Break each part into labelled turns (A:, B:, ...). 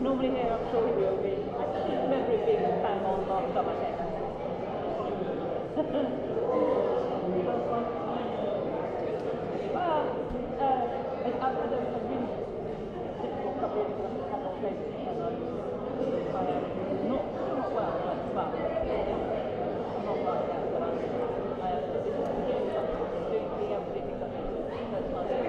A: normally here, I'm sure you will be. I just remember it being bang on last time I came. Well, I've had a really difficult couple of years. I've had no place, and I am not well, but I'm not like that. But I am doing something, being able to do things like this.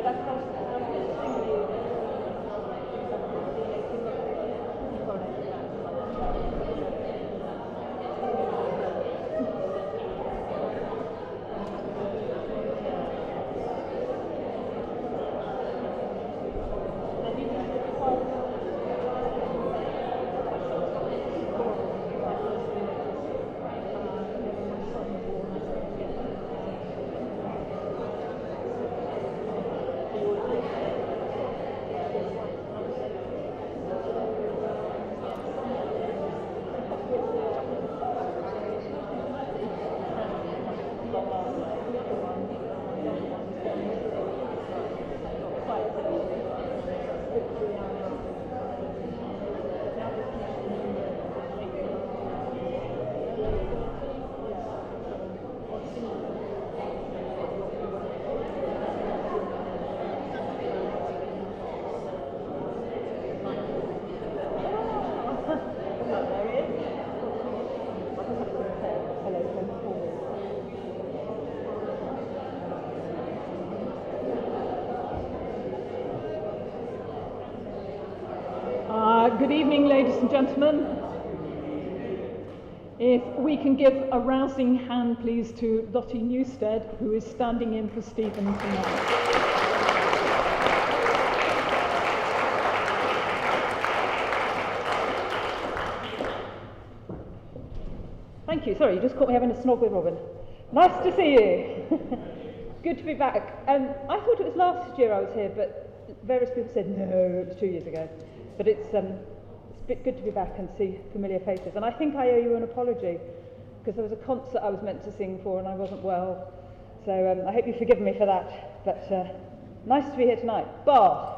A: That's nice. Good evening, ladies and gentlemen. If we can give a rousing hand, please, to Lottie Newstead, who is standing in for Stephen tonight. Thank you. Sorry, you just caught me having a snog with Robin. Nice to see you. Good to be back. I thought it was last year I was here, but various people said, no, it was 2 years ago. But it's a bit good to be back and see familiar faces. And I think I owe you an apology, because there was a concert I was meant to sing for and I wasn't well. So I hope you've forgiven me for that. But nice to be here tonight. Bath.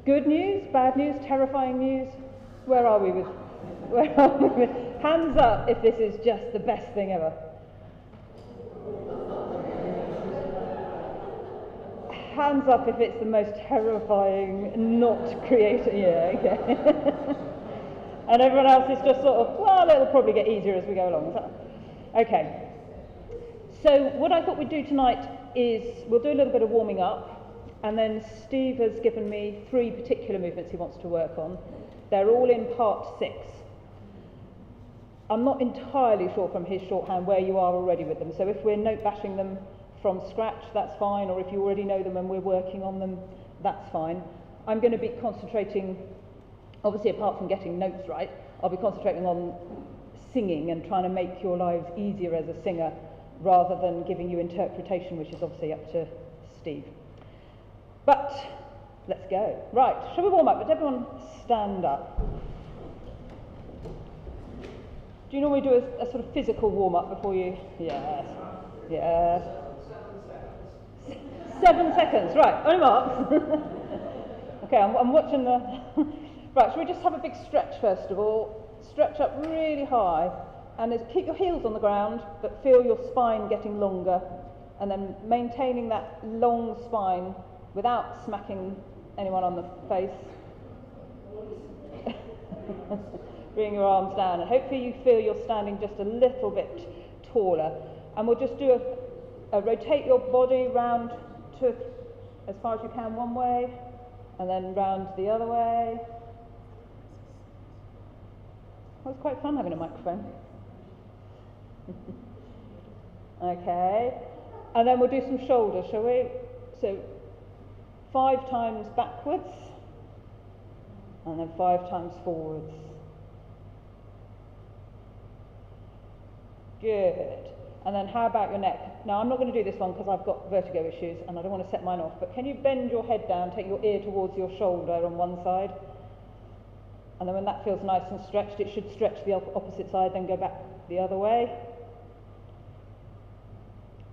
A: Good news, bad news, terrifying news. Where are we with? Hands up if this is just the best thing ever. Hands up if it's the most terrifying, not creative. Yeah, okay. And everyone else is just sort of, well, it'll probably get easier as we go along. Okay. So what I thought we'd do tonight is we'll do a little bit of warming up, and then Steve has given me 3 particular movements he wants to work on. They're all in part 6. I'm not entirely sure from his shorthand where you are already with them, so if we're note bashing them from scratch, that's fine, or if you already know them and we're working on them, that's fine. I'm going to be concentrating, obviously apart from getting notes right, I'll be concentrating on singing and trying to make your lives easier as a singer rather than giving you interpretation, which is obviously up to Steve. But let's go. Right, shall we warm up? Does everyone stand up? Do you normally do a sort of physical warm up before you? Yes. Yes. 7 seconds, right, on your marks. Okay, I'm watching the... Right, shall we just have a big stretch first of all? Stretch up really high, and keep your heels on the ground, but feel your spine getting longer, and then maintaining that long spine without smacking anyone on the face. Bring your arms down, and hopefully you feel you're standing just a little bit taller. And we'll just do rotate your body round to as far as you can one way, and then round the other way. Well, it's quite fun having a microphone. Okay, and then we'll do some shoulders, shall we? So 5 times backwards, and then 5 times forwards. Good. And then how about your neck? Now I'm not going to do this one because I've got vertigo issues and I don't want to set mine off, but can you bend your head down, take your ear towards your shoulder on one side, and then when that feels nice and stretched, it should stretch the opposite side, then go back the other way.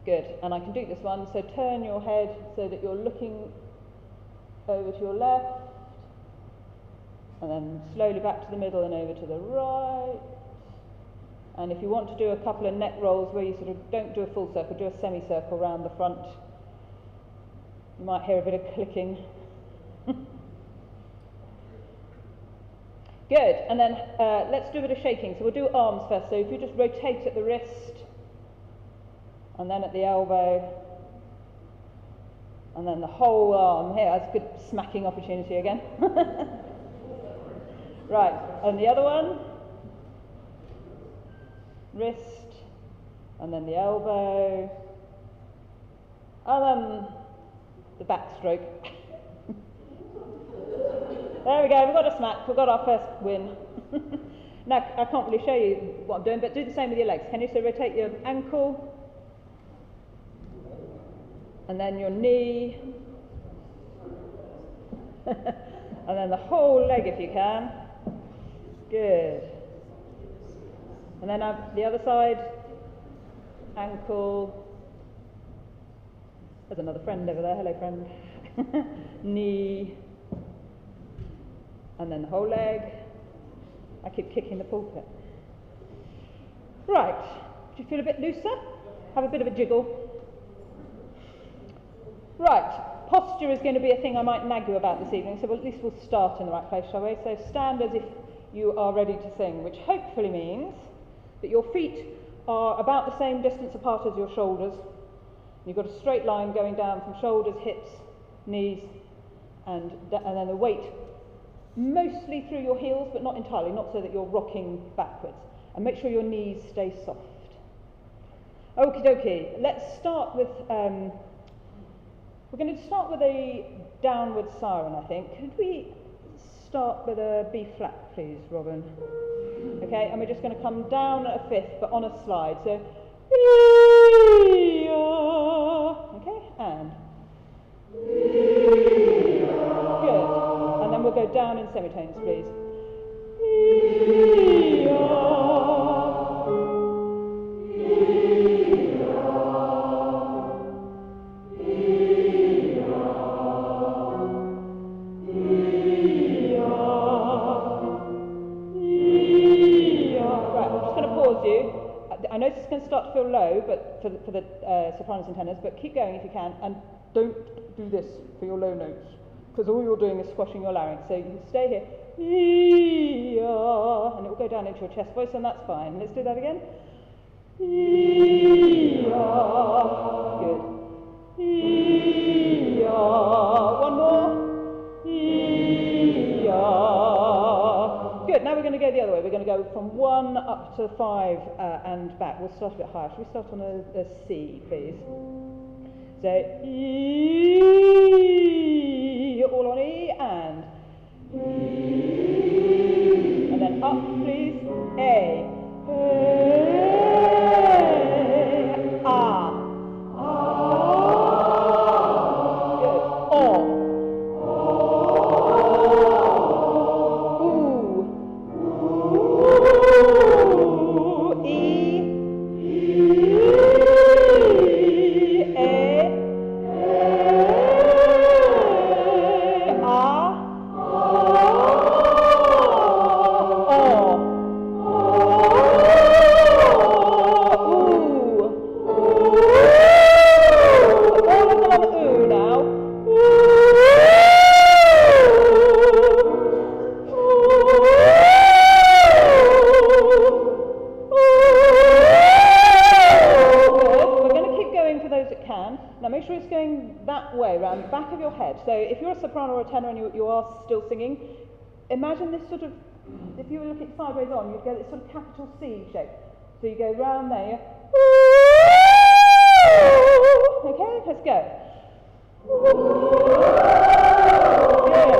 A: Good, and I can do this one, so turn your head so that you're looking over to your left, and then slowly back to the middle and over to the right. And if you want to do a couple of neck rolls where you sort of don't do a full circle, do a semicircle around the front. You might hear a bit of clicking. Good, and then let's do a bit of shaking. So we'll do arms first. So if you just rotate at the wrist, and then at the elbow, and then the whole arm. Here, that's a good smacking opportunity again. Right, and the other one. Wrist, and then the elbow, and then the backstroke. There we go, we've got a smack, we've got our first win. Now, I can't really show you what I'm doing, but do the same with your legs. Can you? So rotate your ankle, and then your knee, and then the whole leg if you can. Good. And then the other side, ankle, there's another friend over there, hello friend, knee, and then the whole leg. I keep kicking the pulpit. Right, do you feel a bit looser? Have a bit of a jiggle. Right, posture is going to be a thing I might nag you about this evening, so at least we'll start in the right place, shall we? So stand as if you are ready to sing, which hopefully means that your feet are about the same distance apart as your shoulders. You've got a straight line going down from shoulders, hips, knees, and then the weight mostly through your heels, but not entirely, not so that you're rocking backwards. And make sure your knees stay soft. Okie dokie, let's start with, we're going to start with a downward siren, I think. Could we start with a B flat, please, Robin? Okay, and we're just going to come down a fifth, but on a slide. So, okay, and good. And then we'll go down in semitones, please. I know this is going to start to feel low, but for the sopranos and tenors, but keep going if you can, and don't do this for your low notes, because all you're doing is squashing your larynx. So you can stay here, and it will go down into your chest voice, and that's fine. Let's do that again. Good. One more. Good, now we're going to go the other way. We're going to go from 1 up to 5 and back. We'll start a bit higher. Shall we start on a C, please? So, E, all on E, and then up, please. A. So if you're a soprano or a tenor and you are still singing, imagine this sort of, if you were looking sideways on, you'd get this sort of capital C shape. So you go round there, okay, let's go. Good.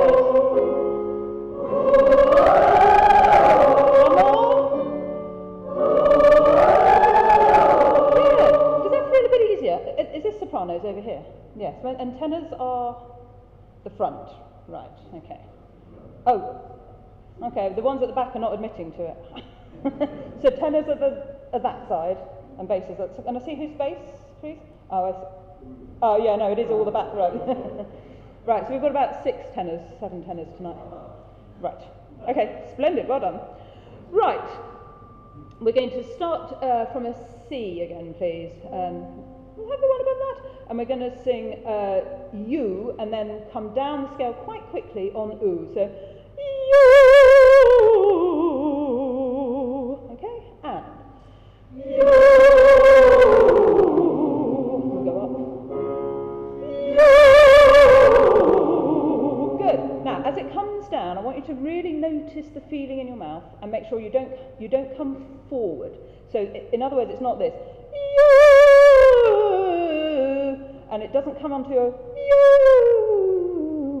A: Does that feel a bit easier? Is this sopranos over here? Yes, and tenors are the front, right, okay. Oh, okay, the ones at the back are not admitting to it. So tenors are that side, and basses, and I see who's bass, please? Oh, yeah, no, it is all the back row. Right, so we've got about 7 tenors tonight. Right. Okay, splendid, well done. Right, we're going to start from a C again, please. We'll have the one above that. And we're going to sing U and then come down the scale quite quickly on U. So, U. Okay, and U. We'll go up. U. Good. Now, as it comes down, I want you to really notice the feeling in your mouth and make sure you don't come forward. So, in other words, it's not this. And it doesn't come onto your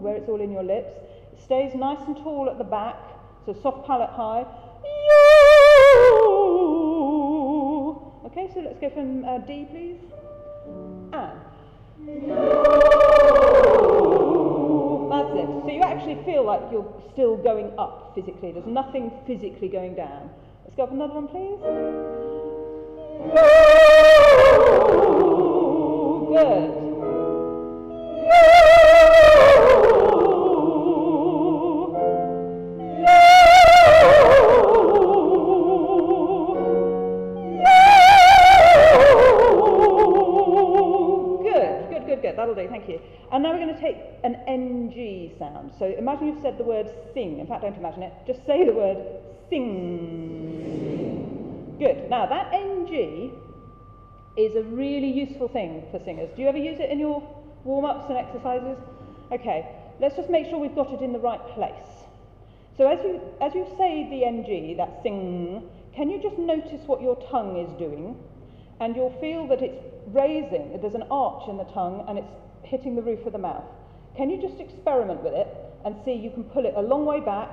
A: where it's all in your lips. It stays nice and tall at the back, so soft palate high. Okay, so let's go from D, please. And. That's it. So you actually feel like you're still going up physically. There's nothing physically going down. Let's go for another one, please. Good. Good. That'll do, thank you. And now we're going to take an NG sound. So imagine you've said the word sing. In fact, don't imagine it. Just say the word sing. Good. Now, that NG is a really useful thing for singers. Do you ever use it in your warm-ups and exercises? Okay, let's just make sure we've got it in the right place. So as you say the NG, that sing, can you just notice what your tongue is doing? And you'll feel that it's raising, there's an arch in the tongue and it's hitting the roof of the mouth. Can you just experiment with it and see you can pull it a long way back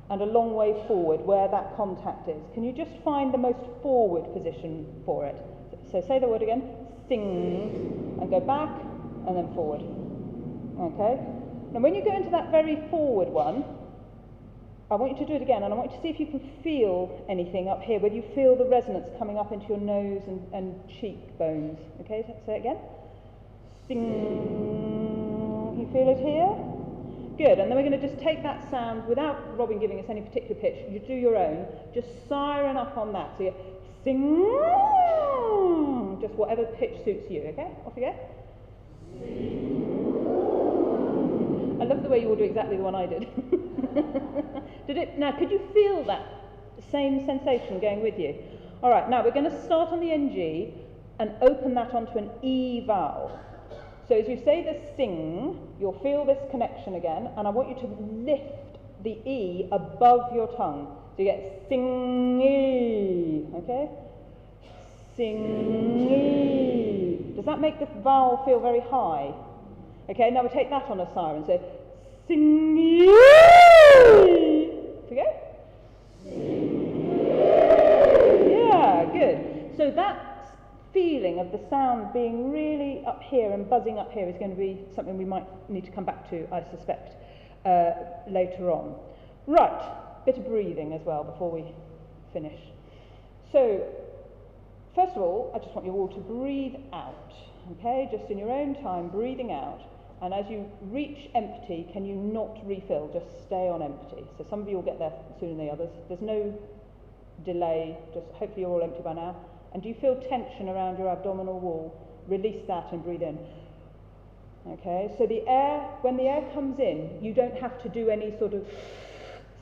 A: and a long way forward where that contact is? Can you just find the most forward position for it? So say the word again, sing, and go back and then forward. Okay? Now when you go into that very forward one, I want you to do it again, and I want you to see if you can feel anything up here, whether you feel the resonance coming up into your nose and cheekbones. Okay, say it again. Sing. You feel it here? Good, and then we're going to just take that sound without Robin giving us any particular pitch. You do your own. Just siren up on that. So you sing. Just whatever pitch suits you. Okay, off you go. I love the way you all do exactly the one I did. Now, could you feel that same sensation going with you? All right, now we're going to start on the NG and open that onto an E vowel. So as you say the sing, you'll feel this connection again, and I want you to lift the E above your tongue. So you get sing-y, okay? Sing-y. Does that make the vowel feel very high? Okay, now we take that on a siren. So sing-y. Forget? Yeah, good. So that feeling of the sound being really up here and buzzing up here is going to be something we might need to come back to, I suspect, later on. Right, bit of breathing as well before we finish. So, first of all, I just want you all to breathe out, okay? Just in your own time, breathing out. And as you reach empty, can you not refill? Just stay on empty. So some of you will get there sooner than the others. There's no delay. Just hopefully you're all empty by now. And do you feel tension around your abdominal wall? Release that and breathe in. Okay, so the air, when the air comes in, you don't have to do any sort of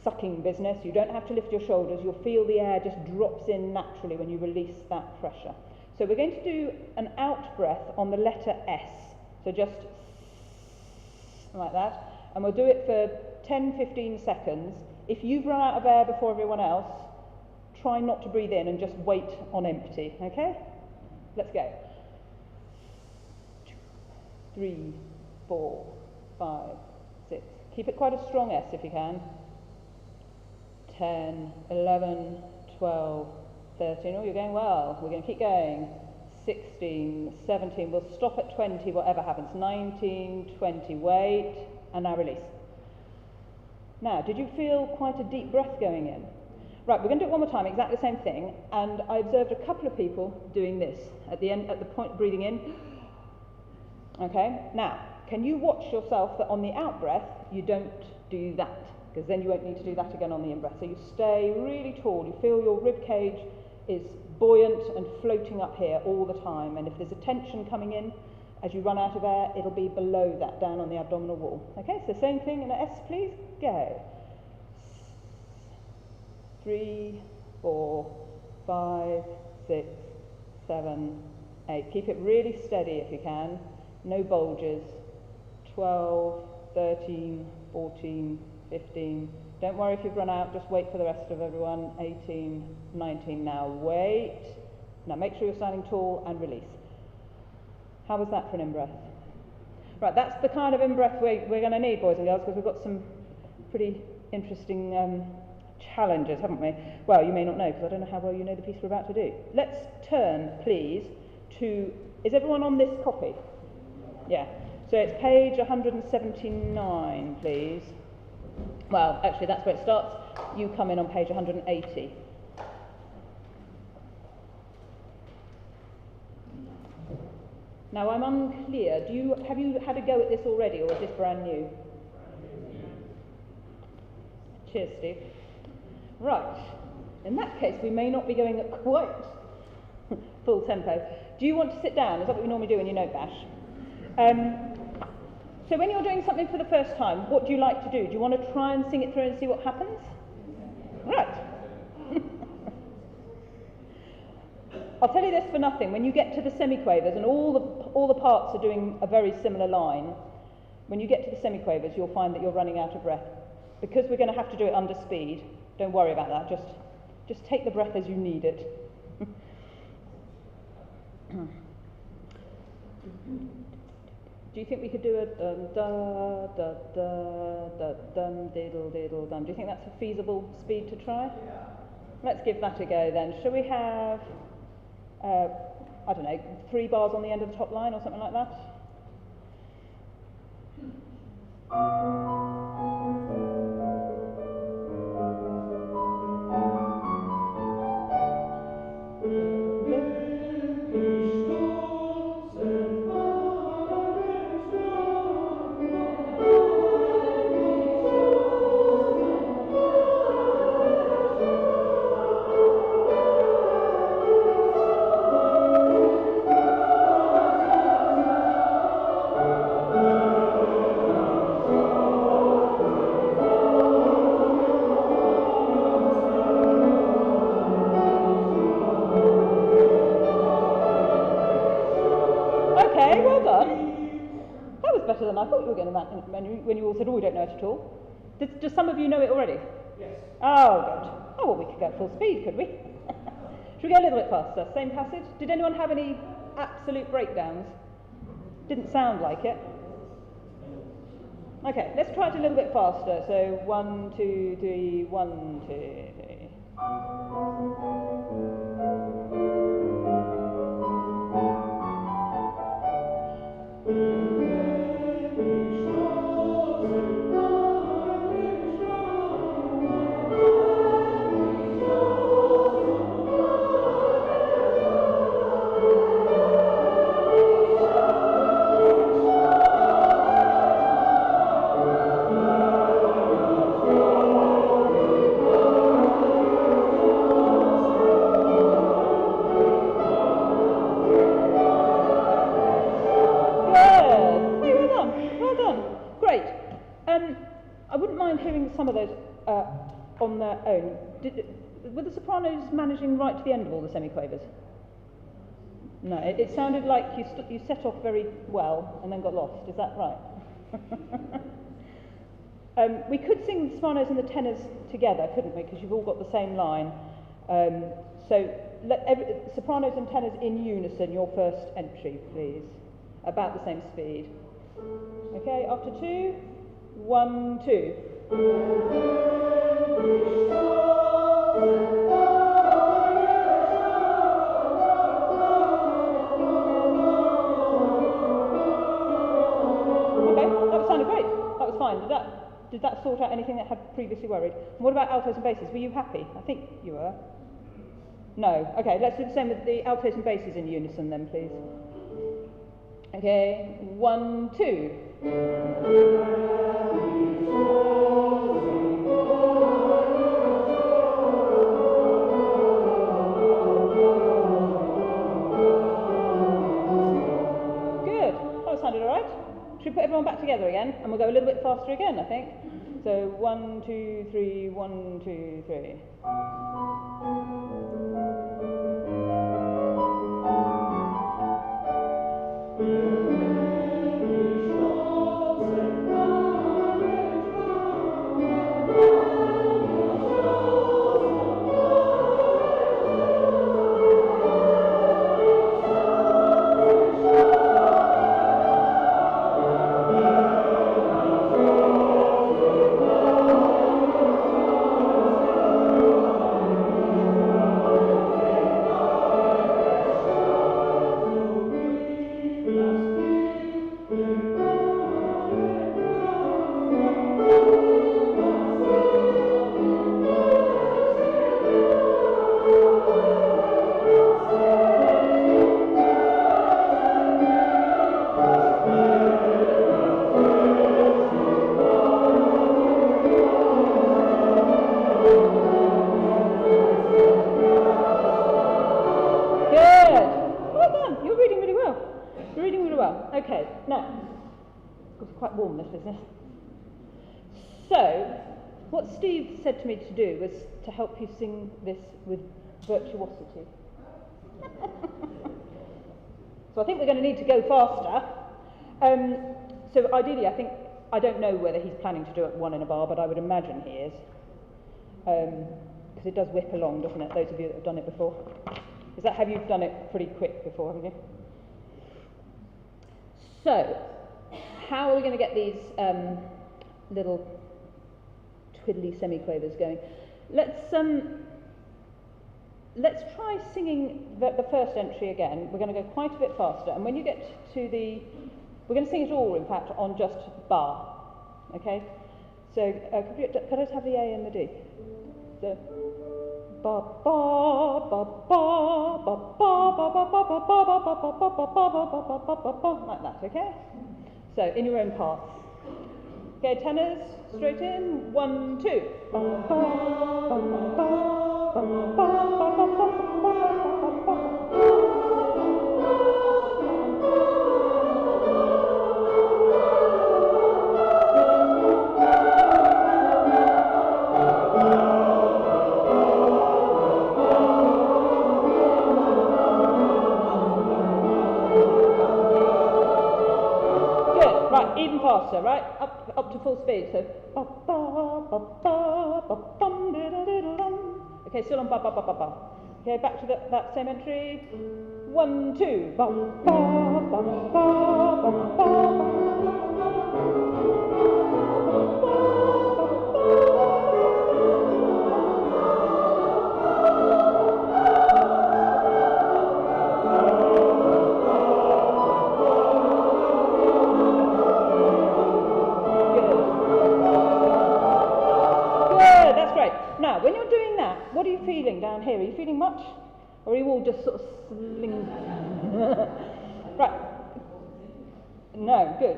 A: sucking business. You don't have to lift your shoulders. You'll feel the air just drops in naturally when you release that pressure. So we're going to do an out breath on the letter S. So just like that, and we'll do it for 10-15 seconds. If you've run out of air before everyone else, try not to breathe in and just wait on empty, okay? Let's go. 3, 4, 5, 6. Keep it quite a strong S if you can. 10, 11, 12, 13. Oh, you're going well. We're going to keep going. 16, 17, we'll stop at 20, whatever happens. 19, 20, wait, and now release. Now, did you feel quite a deep breath going in? Right, we're going to do it one more time, exactly the same thing, and I observed a couple of people doing this. At the end, at the point breathing in, Okay, now, can you watch yourself that on the out breath you don't do that? Because then you won't need to do that again on the in breath. So you stay really tall, you feel your rib cage is buoyant and floating up here all the time, and if there's a tension coming in as you run out of air, it'll be below that, down on the abdominal wall. Okay, so same thing in an S, please, go. 3, 4, 5, 6, 7, 8. Keep it really steady if you can, no bulges. 12, 13, 14, 15. Don't worry if you've run out, just wait for the rest of everyone. 18, 19. Now wait. Now make sure you're standing tall and release. How was that for an in-breath? Right, that's the kind of in-breath we're going to need, boys and girls, because we've got some pretty interesting challenges, haven't we? Well, you may not know, because I don't know how well you know the piece we're about to do. Let's turn, please, to... Is everyone on this copy? Yeah. So it's page 179, please. Well, actually, that's where it starts. You come in on page 180. Now, I'm unclear. Have you had a go at this already, or is this brand new? Cheers, Steve. Right. In that case, we may not be going at quite full tempo. Do you want to sit down? Is that what we normally do when you note bash? So when you're doing something for the first time, what do you like to do? Do you want to try and sing it through and see what happens? Right. I'll tell you this for nothing. When you get to the semiquavers, and all the parts are doing a very similar line, when you get to the semiquavers, you'll find that you're running out of breath. Because we're going to have to do it under speed, don't worry about that. Just take the breath as you need it. Do you think we could do a da da da da dum diddle diddle dum? Do you think that's a feasible speed to try? Yeah. Let's give that a go then. Shall we have, I don't know, 3 bars on the end of the top line or something like that? Than I thought you were going to when you all said, oh, we don't know it at all. Does some of you know it already? Yes. Oh, good. Oh, well, we could go at full speed, could we? Should we go a little bit faster? Same passage? Did anyone have any absolute breakdowns? Didn't sound like it. Okay, let's try it a little bit faster. So 1, 2, 3, 1, 2, 3. Some of those on their own. Were the sopranos managing right to the end of all the semiquavers? No, it sounded like you set off very well and then got lost. Is that right? We could sing the sopranos and the tenors together, couldn't we? Because you've all got the same line. So sopranos and tenors in unison, your first entry, please. About the same speed. Okay, after 2, 1, 2. Okay, that sounded great. That was fine. Did that sort out anything that had previously worried? And what about altos and basses? Were you happy? I think you were. No. Okay, let's do the same with the altos and basses in unison then, please. Okay, 1, 2. Good, that sounded all right. Should we put everyone back together again? And we'll go a little bit faster again, I think. So 1, 2, 3, 1, 2, 3. Okay, now, it's quite warm, this business. So, what Steve said to me to do was to help you sing this with virtuosity. So I think we're going to need to go faster. So ideally, I don't know whether he's planning to do it one in a bar, but I would imagine he is. Because it does whip along, doesn't it, those of you that have done it before? Is that how you've done it pretty quick before, haven't you? So, how are we going to get these little twiddly semiquavers going? Let's try singing the first entry again. We're going to go quite a bit faster, and when you get to we're going to sing it all, in fact, on just bar. Okay? So, could I just have the A and the D? So, ba ba ba ba ba ba ba ba ba ba ba ba ba ba ba ba ba ba, like that, okay? So, in your own parts. Okay, tenors, straight in. 1, 2. Even faster, right? Up to full speed. So, okay, still on ba ba ba ba ba. Okay, back to that same entry. 1, 2. Ba ba ba ba ba ba. Now, when you're doing that, what are you feeling down here? Are you feeling much? Or are you all just sort of sling? Right. No, good.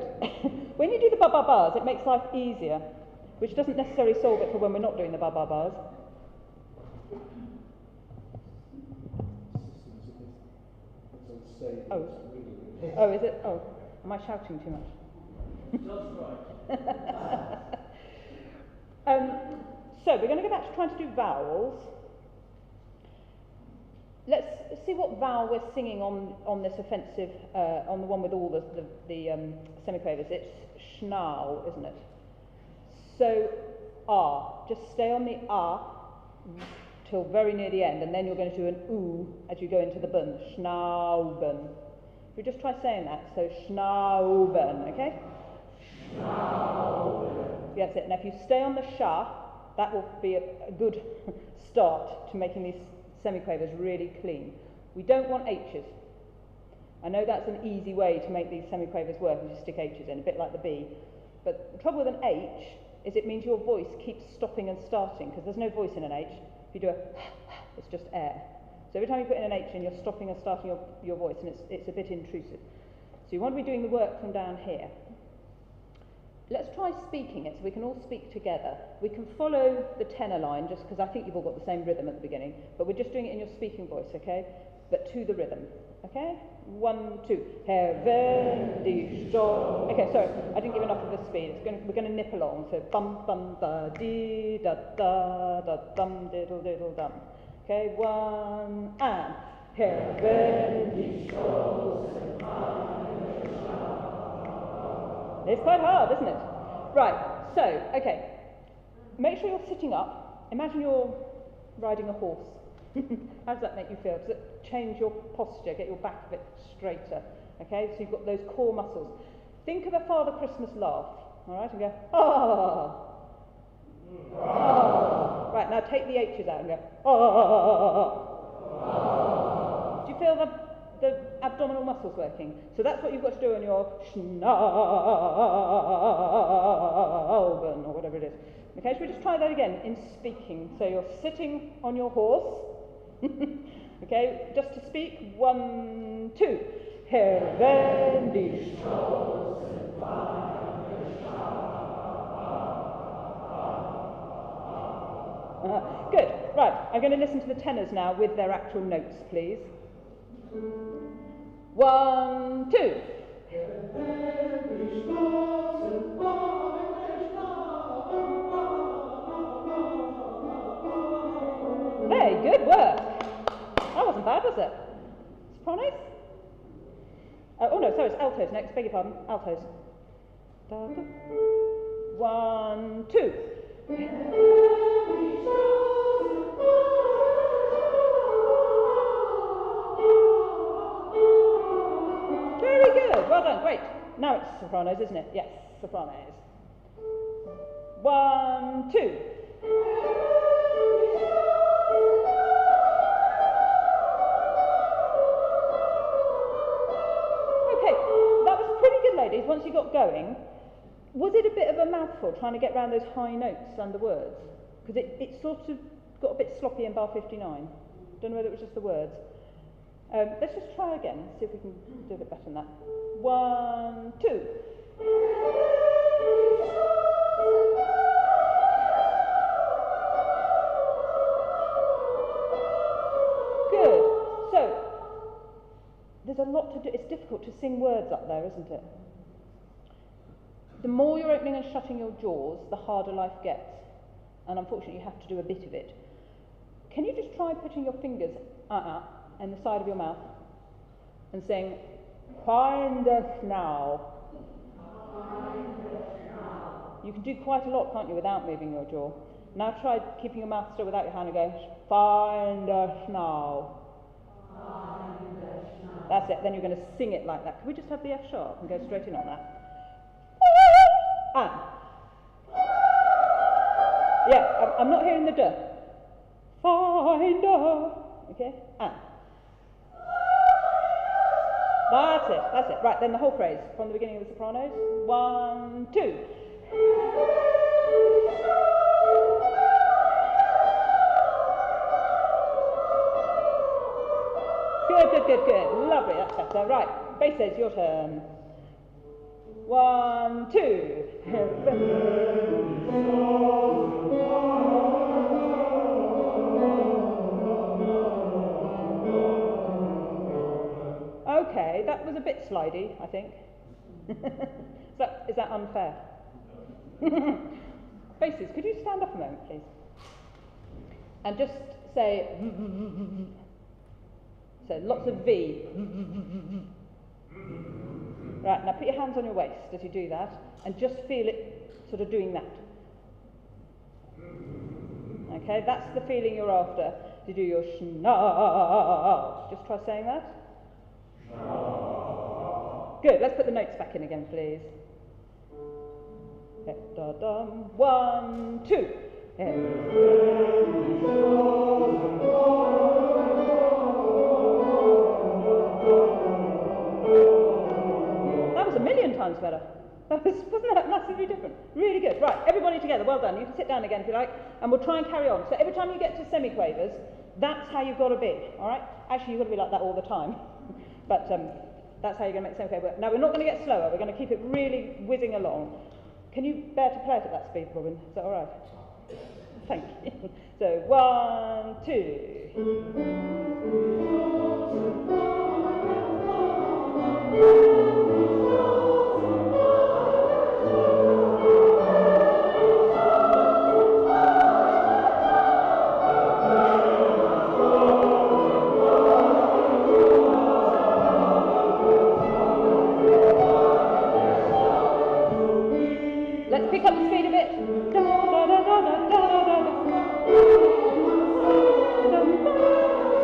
A: When you do the ba-ba-bars, it makes life easier, which doesn't necessarily solve it for when we're not doing the ba-ba-bars. Oh, is it? Oh, am I shouting too much? That's right. So we're going to go back to trying to do vowels. Let's see what vowel we're singing on this offensive, on the one with all the semiquavers. It's schnau, isn't it? So ah, just stay on the ah till very near the end, and then you're going to do an oo as you go into the bun. Schnauben. If you just try saying that, so schnauben, okay? Schnauben. That's it. Now if you stay on the sha, that will be a good start to making these semiquavers really clean. We don't want H's. I know that's an easy way to make these semiquavers work, and just stick H's in, a bit like the B. But the trouble with an H is it means your voice keeps stopping and starting, because there's no voice in an H. If you do a it's just air. So every time you put in an H in, you're stopping and starting your voice, and it's a bit intrusive. So you want to be doing the work from down here. Let's try speaking it so we can all speak together. We can follow the tenor line just because I think you've all got the same rhythm at the beginning, but we're just doing it in your speaking voice, okay? But to the rhythm, okay? 1, 2. Heaven, die Stadt. Okay, sorry, I didn't give enough of the speed. We're going to nip along. So bum bum da dee da da da dum diddle diddle dum. Okay, 1 and Heaven, die Stadt. It's quite hard, isn't it? Right, so, okay. Make sure you're sitting up. Imagine you're riding a horse. How does that make you feel? Does it change your posture, get your back a bit straighter? Okay, so you've got those core muscles. Think of a Father Christmas laugh, all right, and go, ah. Ah. Right, now take the H's out and go, ah. Do you feel the abdominal muscles working? So that's what you've got to do on your Schnauben, or whatever it is. Okay, should we just try that again in speaking? So you're sitting on your horse. Okay, just to speak. 1, 2. Heaven die Straßen Good. Right, I'm going to listen to the tenors now with their actual notes, please. 1, 2. Hey, good work. That wasn't bad, was it? Sopranos? Oh no, sorry, it's altos next. Beg your pardon. Altos. 1, 2. Very good. Well done. Great. Now it's sopranos, isn't it? Yes, sopranos. 1, 2. Ladies, once you got going, was it a bit of a mouthful trying to get around those high notes and the words? Because it sort of got a bit sloppy in bar 59. Don't know whether it was just the words. Let's just try again, see if we can do a bit better than that. 1, 2. Good. So, there's a lot to do. It's difficult to sing words up there, isn't it? The more you're opening and shutting your jaws, the harder life gets. And unfortunately, you have to do a bit of it. Can you just try putting your fingers in the side of your mouth and saying, find us now. Find us now. You can do quite a lot, can't you, without moving your jaw. Now try keeping your mouth still without your hand and go, find us now. Find us now. That's it. Then you're going to sing it like that. Can we just have the F sharp and go straight in on that? And. Yeah, I'm not hearing the D. Find a. Okay, and. That's it, that's it. Right, then the whole phrase from the beginning of the sopranos. 1, 2. Good. Lovely, that's better. Right, basses, your turn. 1, 2. Okay, that was a bit slidey, I think. Is that unfair? Basses, could you stand up a moment, please? And just say, so lots of V. Right, now put your hands on your waist as you do that, and just feel it sort of doing that. Okay, that's the feeling you're after. To do your schna. Just try saying that. Good, let's put the notes back in again, please. 1, 2. That was a million times better. Wasn't that massively different? Really good. Right, everybody together, well done. You can sit down again if you like, and we'll try and carry on. So every time you get to semiquavers, that's how you've got to be, all right? Actually, you've got to be like that all the time. But That's how you're going to make it sound okay. Now we're not going to get slower, we're going to keep it really whizzing along. Can you bear to play it at that speed, Robin? Is that all right? Thank you. So 1, 2. Let's pick up the speed a bit.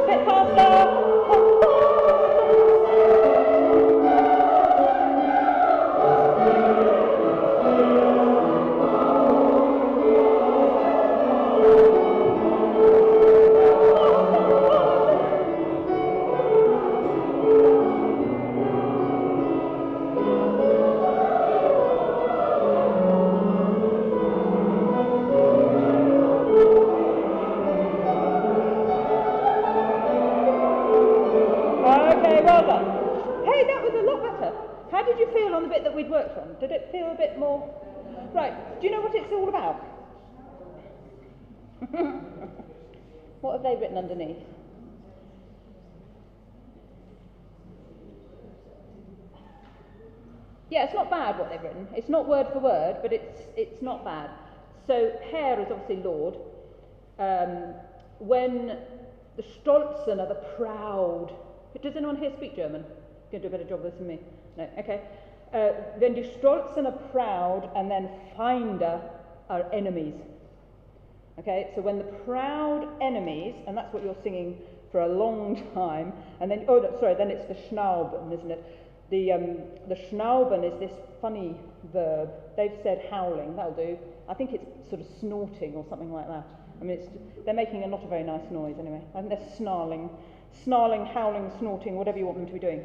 A: Bit faster. Well done. Hey, that was a lot better. How did you feel on the bit that we'd worked on? Did it feel a bit more... Right, do you know what it's all about? What have they written underneath? Yeah, it's not bad what they've written. It's not word for word, but it's not bad. So, Herr is obviously Lord. When the Stolzen are the proud... Does anyone here speak German? You can do a better job of this than me. No, okay. Wenn die Stolzen are proud, and then Feinde are enemies. Okay, so when the proud enemies, and that's what you're singing for a long time, and then, then it's the Schnauben, isn't it? The Schnauben is this funny verb. They've said howling, that'll do. I think it's sort of snorting or something like that. I mean, they're making not a very nice noise anyway. I think they're snarling, howling, snorting, whatever you want them to be doing.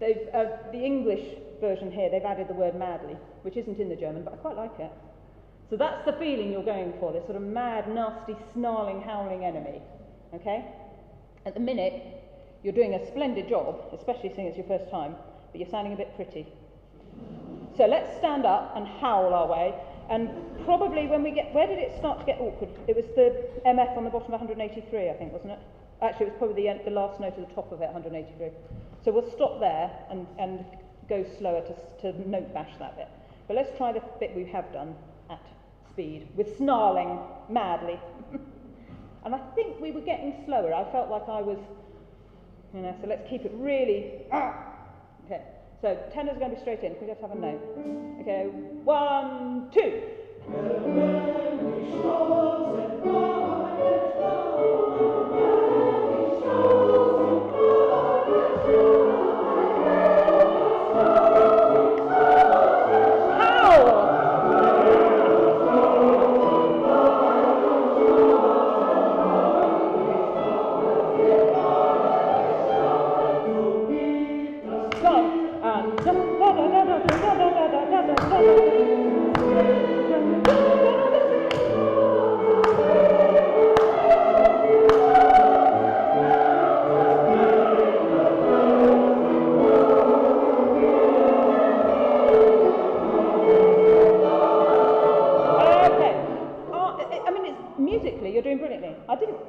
A: The English version here, they've added the word madly, which isn't in the German, but I quite like it. So that's the feeling you're going for, this sort of mad, nasty, snarling, howling enemy. Okay? At the minute, you're doing a splendid job, especially seeing it's your first time, but you're sounding a bit pretty. So let's stand up and howl our way, and probably when we get... Where did it start to get awkward? It was the MF on the bottom of 183, I think, wasn't it? Actually, it was probably the last note at the top of it, 183. So we'll stop there and go slower to note bash that bit. But let's try the bit we have done at speed, with snarling madly. And I think we were getting slower. I felt like I was, so let's keep it really... Okay, so tenor's going to be straight in. We just have a note. Okay, 1, 2.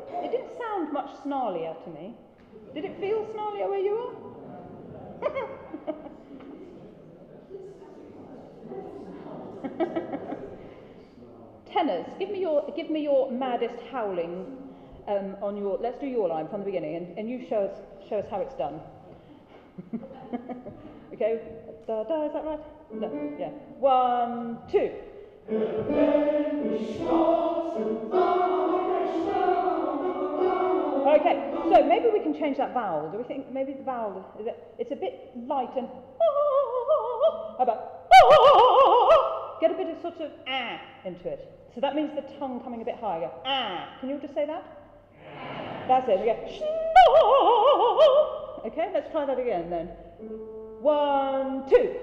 A: It didn't sound much snarlier to me. Did it feel snarlier where you were? Tenors, give me your maddest howling on your. Let's do your line from the beginning, and you show us how it's done. Okay, da da, is that right? No, yeah. 1, 2. Okay, so maybe we can change that vowel. Do we think maybe the vowel, it's a bit light and how about get a bit of sort of into it. So that means the tongue coming a bit higher. Can you just say that? That's it. Okay. Okay, let's try that again then. 1, 2.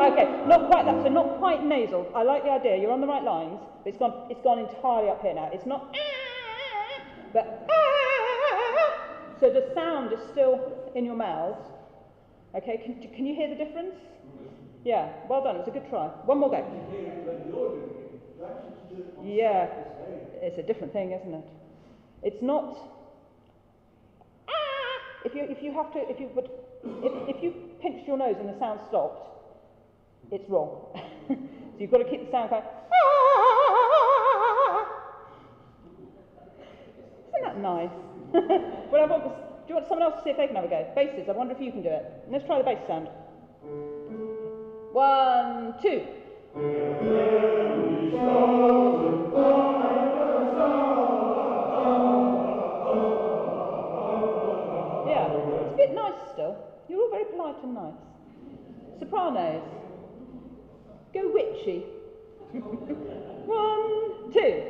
A: Okay, not quite that, so not quite nasal. I like the idea, you're on the right lines, but it's gone entirely up here now. It's not But so the sound is still in your mouths. Okay, can you hear the difference? Yeah, well done, it's a good try. One more go. Yeah, it's a different thing, isn't it? It's not. If you pinched your nose and the sound stopped, it's wrong. So you've got to keep the sound going. Isn't that nice? Well, do you want someone else to see if they can have a go? Basses, I wonder if you can do it. Let's try the bass sound. 1, 2. Yeah, it's a bit nice still. You're all very polite and nice. Sopranos. Go witchy. 1, 2.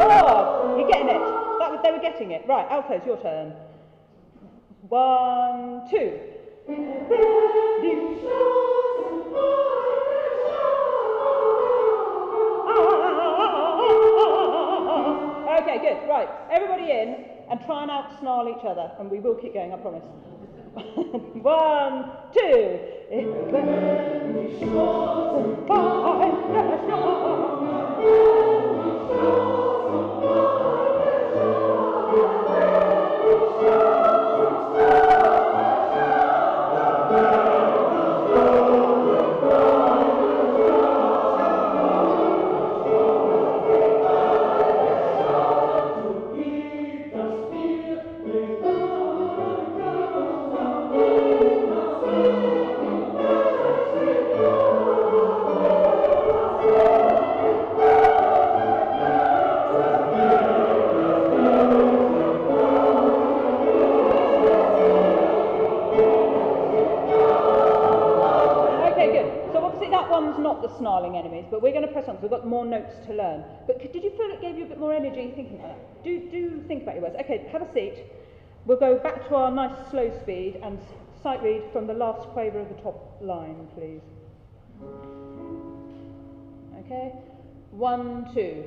A: Oh, you're getting it. They were getting it. Right, altos, your turn. 1, 2. Okay, good. Right, everybody in and try and out-snarl each other, and we will keep going, I promise. 1, 2. Snarling enemies, but we're going to press on because we've got more notes to learn. But did you feel it gave you a bit more energy thinking about that? Do think about your words. Okay, have a seat. We'll go back to our nice slow speed and sight read from the last quaver of the top line, please. Okay, 1, 2.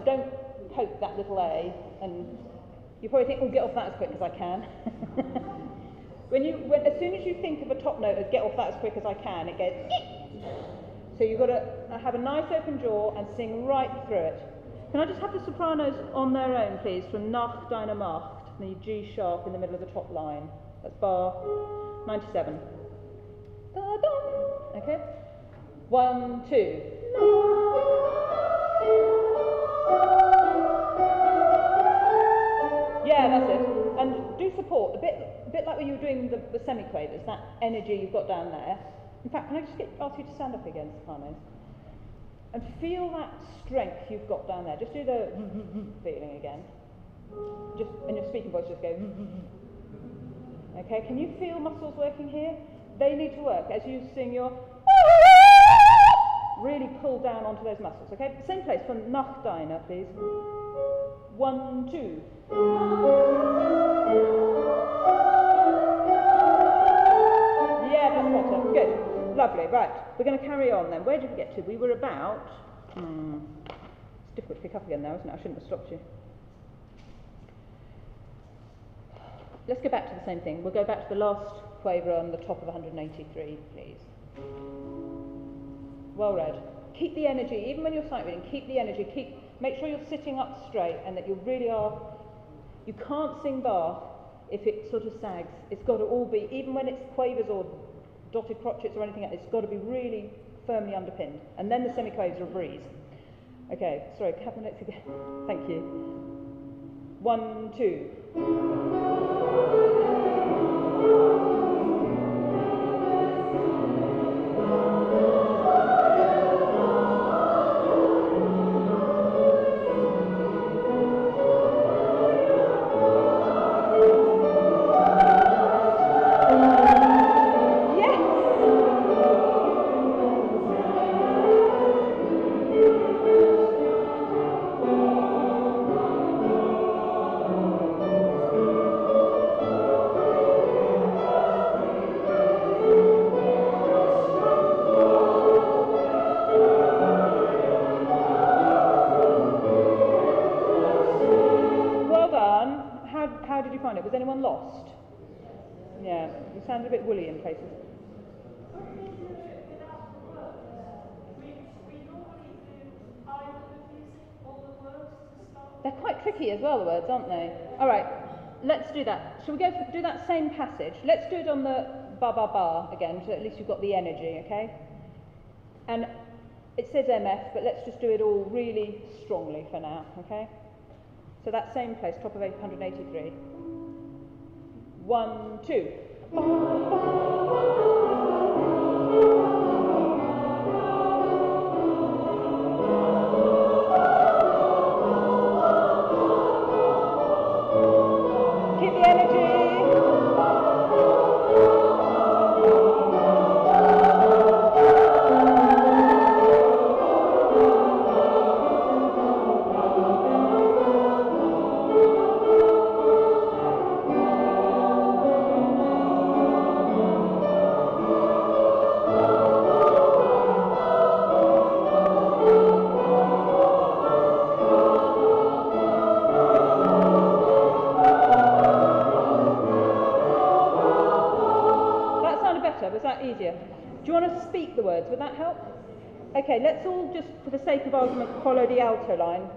A: Don't poke that little A, and you probably think, oh, get off that as quick as I can. As soon as you think of a top note as get off that as quick as I can, it goes, eek! So you've got to have a nice open jaw and sing right through it. Can I just have the sopranos on their own, please, from Nacht, deine Macht, the G sharp in the middle of the top line. That's bar 97. Da-dum. Okay? 1, 2. Yeah, that's it. And do support, a bit like when you were doing the semiquavers, that energy you've got down there. In fact, can I just ask you to stand up again, sopranos? And feel that strength you've got down there. Just do the feeling again. Just, in your speaking voice, just go. Okay, can you feel muscles working here? They need to work. As you sing your really pull down onto those muscles, okay? Same place, from Nacht, deine, please. 1, 2. Yeah, that's better. Good. Lovely. Right. We're going to carry on then. Where did we get to? We were about... It's difficult to pick up again now, isn't it? I shouldn't have stopped you. Let's go back to the same thing. We'll go back to the last quaver on the top of 183, please. Well read. Keep the energy, even when you're sight reading, keep the energy. Make sure you're sitting up straight and that you really are... You can't sing Bach if it sort of sags. It's got to all be, even when it's quavers or dotted crotchets or anything else, it's got to be really firmly underpinned. And then the semiquavers are a breeze. Okay, sorry, have the notes again. Thank you. 1, 2. how did you find it? Was anyone lost? Yeah, you sounded a bit woolly in places. They're quite tricky as well, the words, aren't they? All right, let's do that. Shall we do that same passage? Let's do it on the ba ba ba again, so at least you've got the energy, okay? And it says MF, but let's just do it all really strongly for now, okay? So that same place, top of 183. 1, 2. Keep the energy. Was that easier? Do you want to speak the words? Would that help? Okay, let's all just, for the sake of argument, follow the alto line,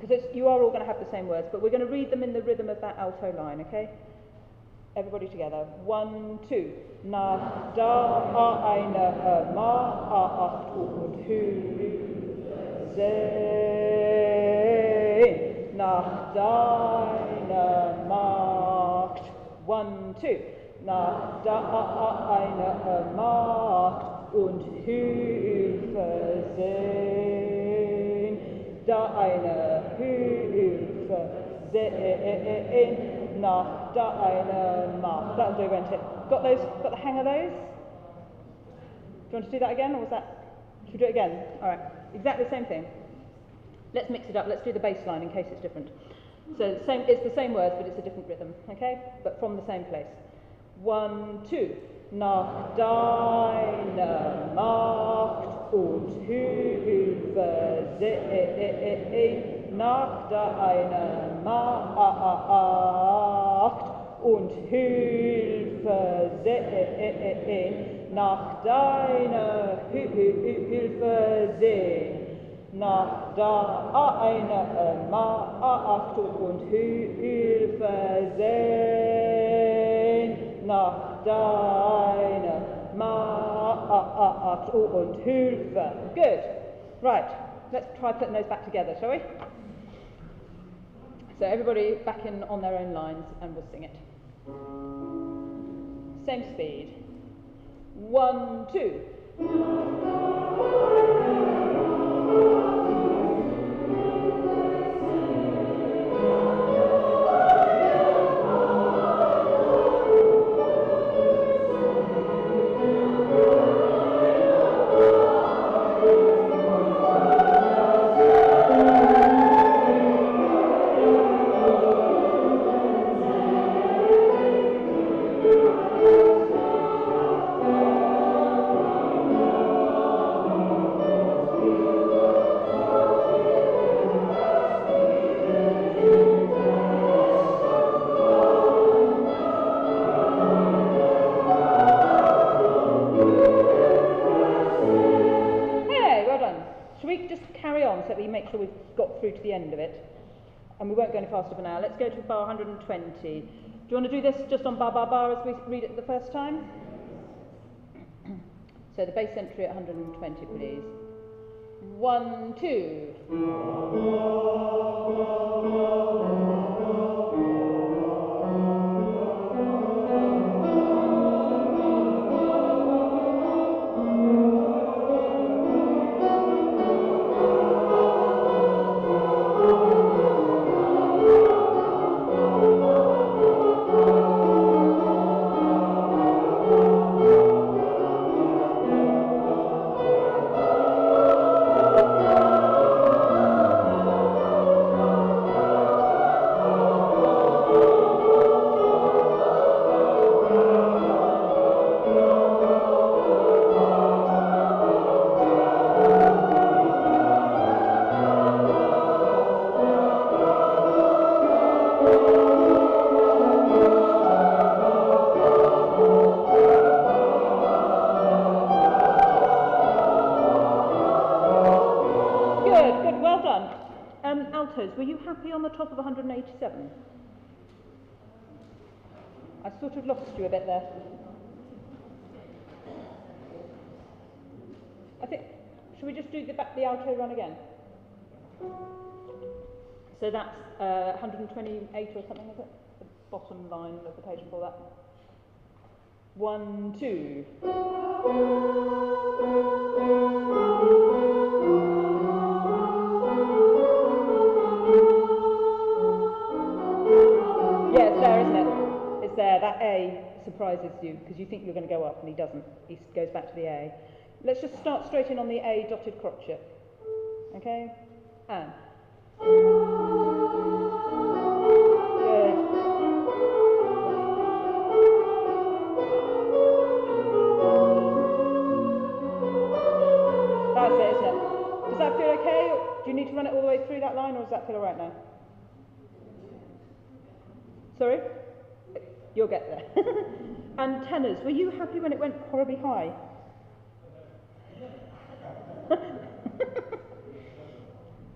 A: because you are all going to have the same words, but we're going to read them in the rhythm of that alto line, okay? Everybody together. 1, 2. Nach da eine Macht und Hülse. Nach deiner Macht. 1, 2. Nach deiner Macht und Hilfe sehen, deine Hilfe sehen, nach deiner Macht. That'll do, won't it? Got the hang of those? Do you want to do that again, or was that? Should we do it again? All right, exactly the same thing. Let's mix it up. Let's do the bass line in case it's different. So it's the same words, but it's a different rhythm, okay? But from the same place. 1, 2. Nach deiner Macht und Hilfe sehen, nach deiner Macht und Hilfe sehen, nach deiner Hilfe sehen, nach deiner Macht und Hilfe sehen. Nach deiner Macht und Hilfe. Good. Right. Let's try putting those back together, shall we? So everybody back in on their own lines and we'll sing it. Same speed. 1, 2. So that we make sure we've got through to the end of it. And we won't go any faster for now. Let's go to bar 120. Do you want to do this just on bar bar bar as we read it the first time? So the bass entry at 120, please. 1, 2. 127. I sort of lost you a bit there. I think, should we just do the alto run again? So that's 128 or something, is it? The bottom line of the page before that. 1, 2. Yeah, it's there, isn't it? It's there. That A surprises you because you think you're going to go up and he doesn't. He goes back to the A. Let's just start straight in on the A dotted crotchet. Okay? And. Good. That's it, isn't it? Does that feel okay? Do you need to run it all the way through that line, or does that feel all right now? Sorry? You'll get there. And tenors, were you happy when it went horribly high?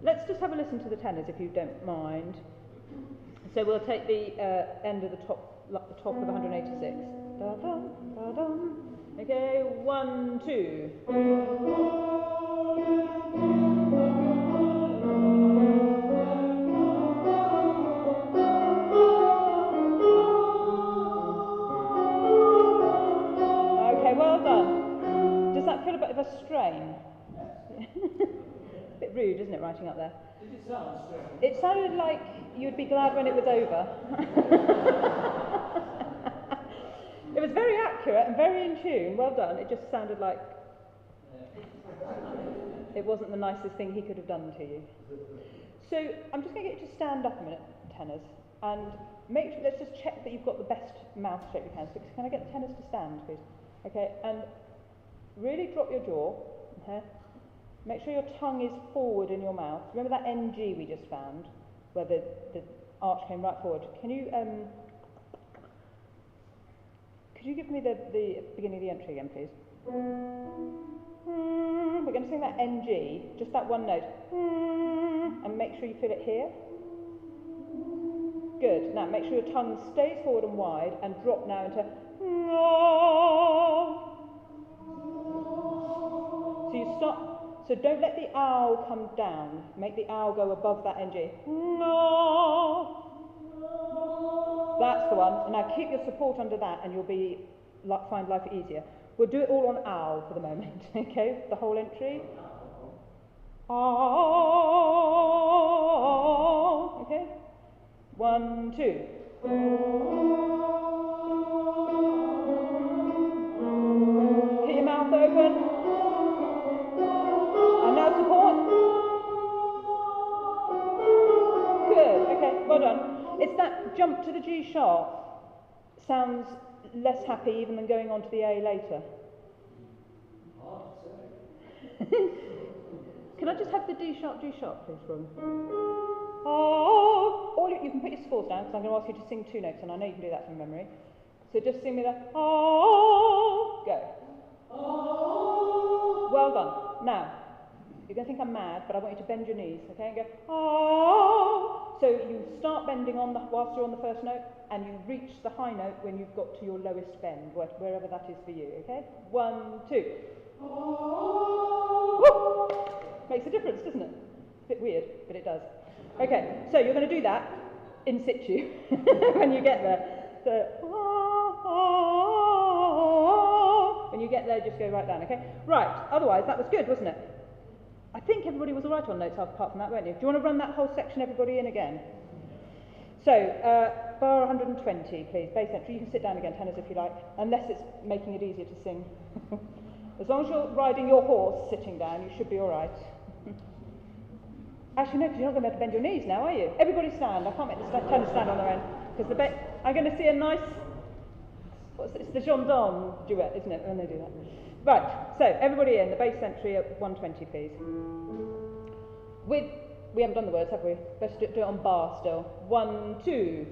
A: Let's just have a listen to the tenors, if you don't mind. So we'll take the end of the top of 186. Da-dum, da-dum. Okay, 1, 2. Okay, well done. Does that feel a bit of a strain? A bit rude, isn't it, writing up there?
B: Did it sound strange?
A: It sounded like you'd be glad when it was over. It was very accurate and very in tune. Well done. It just sounded like it wasn't the nicest thing he could have done to you. So I'm just going to get you to stand up a minute, tenors, and let's just check that you've got the best mouth shape you can. So can I get the tenors to stand, please? Okay, and really drop your jaw. Okay. Make sure your tongue is forward in your mouth. Remember that NG we just found, where the arch came right forward? Can you could you give me the beginning of the entry again, please? We're going to sing that NG, just that one note, and make sure you feel it here. Good. Now make sure your tongue stays forward and wide, and drop now into. So you stop. So don't let the ow come down. Make the ow go above that NG. That's the one. And now keep your support under that, and you'll find life easier. We'll do it all on ow for the moment. Okay, the whole entry. Ow. Okay. 1, 2. Keep your mouth open. And now support. Good, okay, well done. It's that jump to the G sharp sounds less happy even than going on to the A later. Can I just have the D sharp, please, from? Oh, you can put your scores down because I'm going to ask you to sing 2 notes, and I know you can do that from memory. So just sing me the oh, go. Well done. Now, you're going to think I'm mad, but I want you to bend your knees, okay? And go, oh. So you start bending whilst you're on the first note, and you reach the high note when you've got to your lowest bend, wherever that is for you, okay? 1, 2. Oh. Makes a difference, doesn't it? It's a bit weird, but it does. Okay, so you're going to do that in situ when you get there. So, when you get there, just go right down, okay? Right, otherwise, that was good, wasn't it? I think everybody was all right on notes apart from that, weren't you? Do you want to run that whole section, everybody, in again? So, bar 120, please, bass entry. You can sit down again, tenors, if you like, unless it's making it easier to sing. As long as you're riding your horse sitting down, you should be all right. Actually, no, because you're not going to be able to bend your knees now, are you? Everybody stand. I can't make the tenors stand on their own. Because I'm going to see a nice... It's the gendarme duet, isn't it, when they do that? Right, so everybody in, the bass entry at 120, please. We haven't done the words, have we? Let's do it on bar still. 1, 2.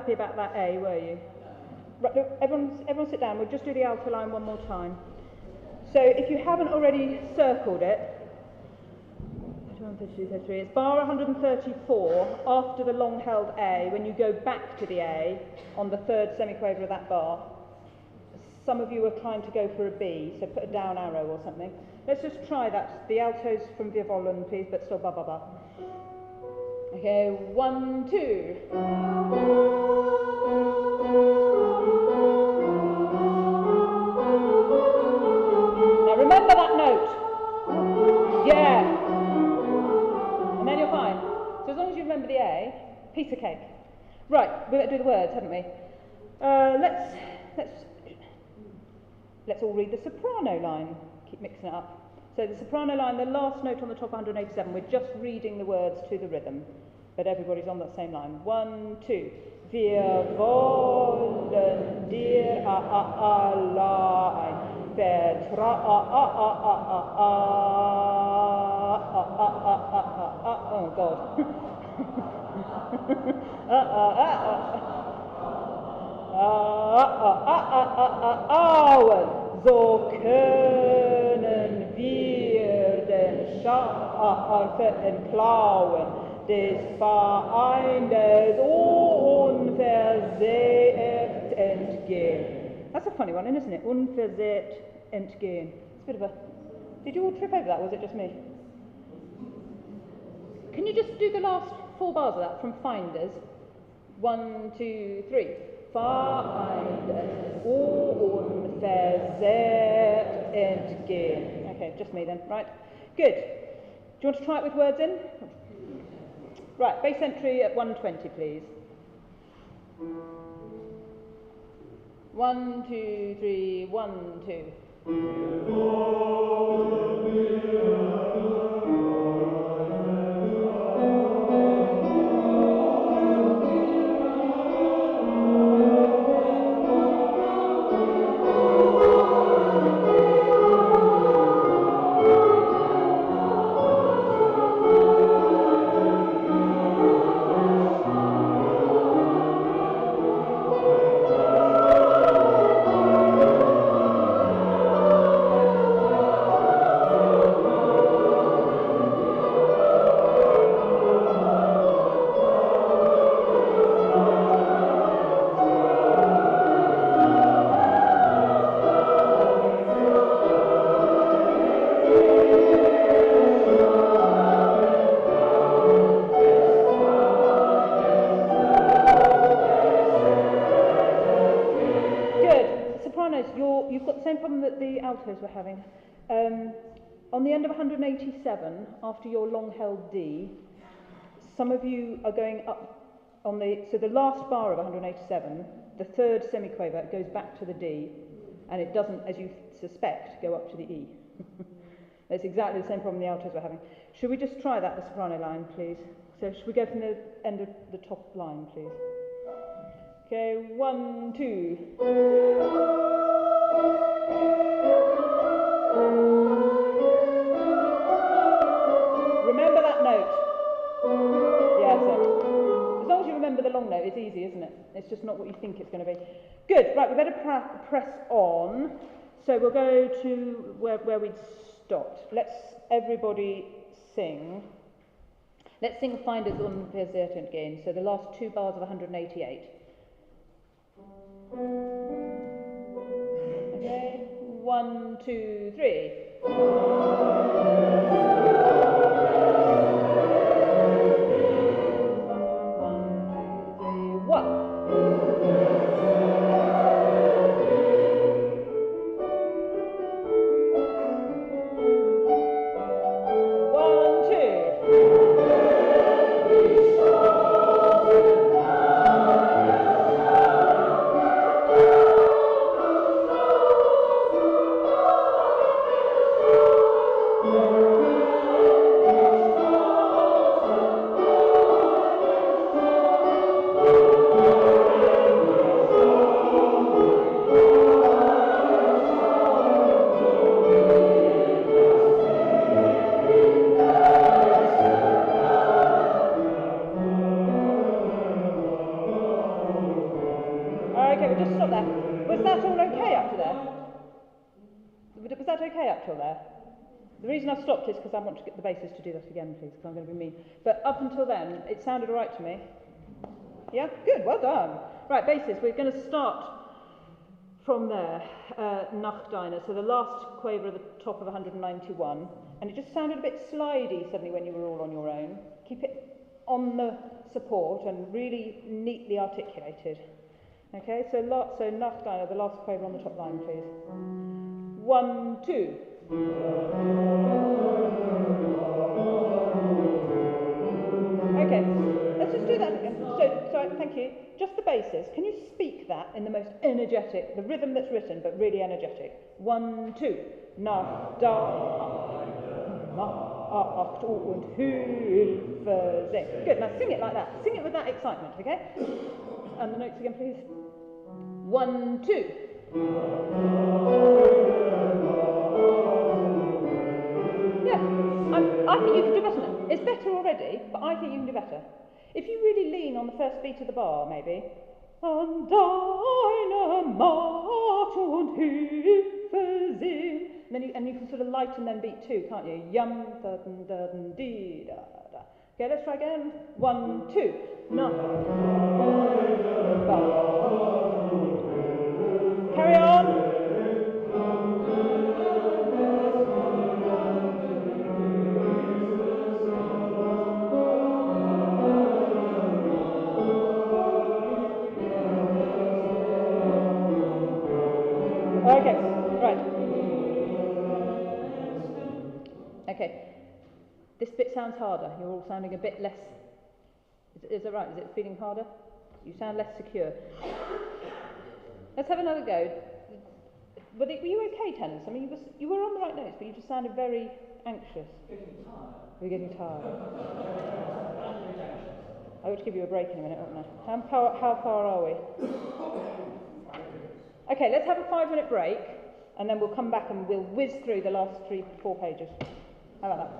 A: happy about that A, were you? Right, look, everyone sit down. We'll just do the alto line one more time. So if you haven't already circled it, 32, it's bar 134 after the long held A. When you go back to the A on the third semiquaver of that bar, some of you are trying to go for a B, so put a down arrow or something. Let's just try that. The altos from via volen, please, but still ba ba ba. Okay, 1, 2. Now remember that note. Yeah. And then you're fine. So as long as you remember the A, piece of cake. Right, we're going to do the words, haven't we? Let's all read the soprano line. Keep mixing it up. So the soprano line, the last note on the top 187, we're just reading the words to the rhythm, but everybody's on that same line. 1, 2. Wir wollen dir allein oh God. So können wir den Schafen klauen, des Feindes unversehrt entgehen. That's a funny one, isn't it? Unversehrt entgehen. It's a bit of a... Did you all trip over that, or was it just me? Can you just do the last 4 bars of that from Finders? 1, 2, 3. Feindes unversehrt entgehen. Okay, just me then, right? Good. Do you want to try it with words in? Right, bass entry at 120, please. 1, 2, 3, 1, 2. You've got the same problem that the altos were having. On the end of 187, after your long-held D, some of you are going up on the... So the last bar of 187, the third semiquaver, goes back to the D, and it doesn't, as you suspect, go up to the E. That's exactly the same problem the altos were having. Should we just try that, the soprano line, please? So should we go from the end of the top line, please? Okay, 1, 2. Remember that note. Yeah, that's it. As long as you remember the long note, it's easy, isn't it? It's just not what you think it's going to be. Good, right, we better press on. So we'll go to where we'd stopped. Let's everybody sing. Let's sing Finders unversehrt entgehen. So the last 2 bars of 188. Okay, 1, 2, 3. Okay, we'll just stop there. Was that all okay up to there? Was that okay up till there? The reason I've stopped is because I want to get the bassist to do that again, please, because I'm going to be mean. But up until then, it sounded all right to me. Yeah? Good, well done. Right, bassist, we're going to start from there, Nachdeiner, so the last quaver at the top of 191, and it just sounded a bit slidey suddenly when you were all on your own. Keep it on the support and really neatly articulated. Okay, so Nachdeiner, the last quaver on the top line, please. 1, 2. Okay, let's just do that again. So, sorry, thank you. Just the basis. Can you speak that in the most energetic, the rhythm that's written, but really energetic? 1, 2. Nach da, acht und Hilfe sing. Good. Now sing it like that. Sing it with that excitement, okay? And the notes again, please. 1, 2. Yeah, I think you can do better now. It's better already, but I think you can do better. If you really lean on the first beat of the bar, maybe. An deine Macht und Hilfe sing. And you can sort of lighten then beat 2, can't you? Yum, da, da, da, dee, da, da. Okay, let's try again. 1, 2. No. Carry on. Okay, right. Okay, this bit sounds harder. You're all sounding a bit less. Is that right? Is it feeling harder? You sound less secure. Let's have another go. Were you okay, tenors? I mean, you were on the right notes, but you just sounded very anxious.
B: Getting tired.
A: We're getting tired. I ought to give you a break in a minute, oughtn't I? How far are we? Okay, let's have a 5-minute break, and then we'll come back and we'll whiz through the last 3-4 pages. How about that?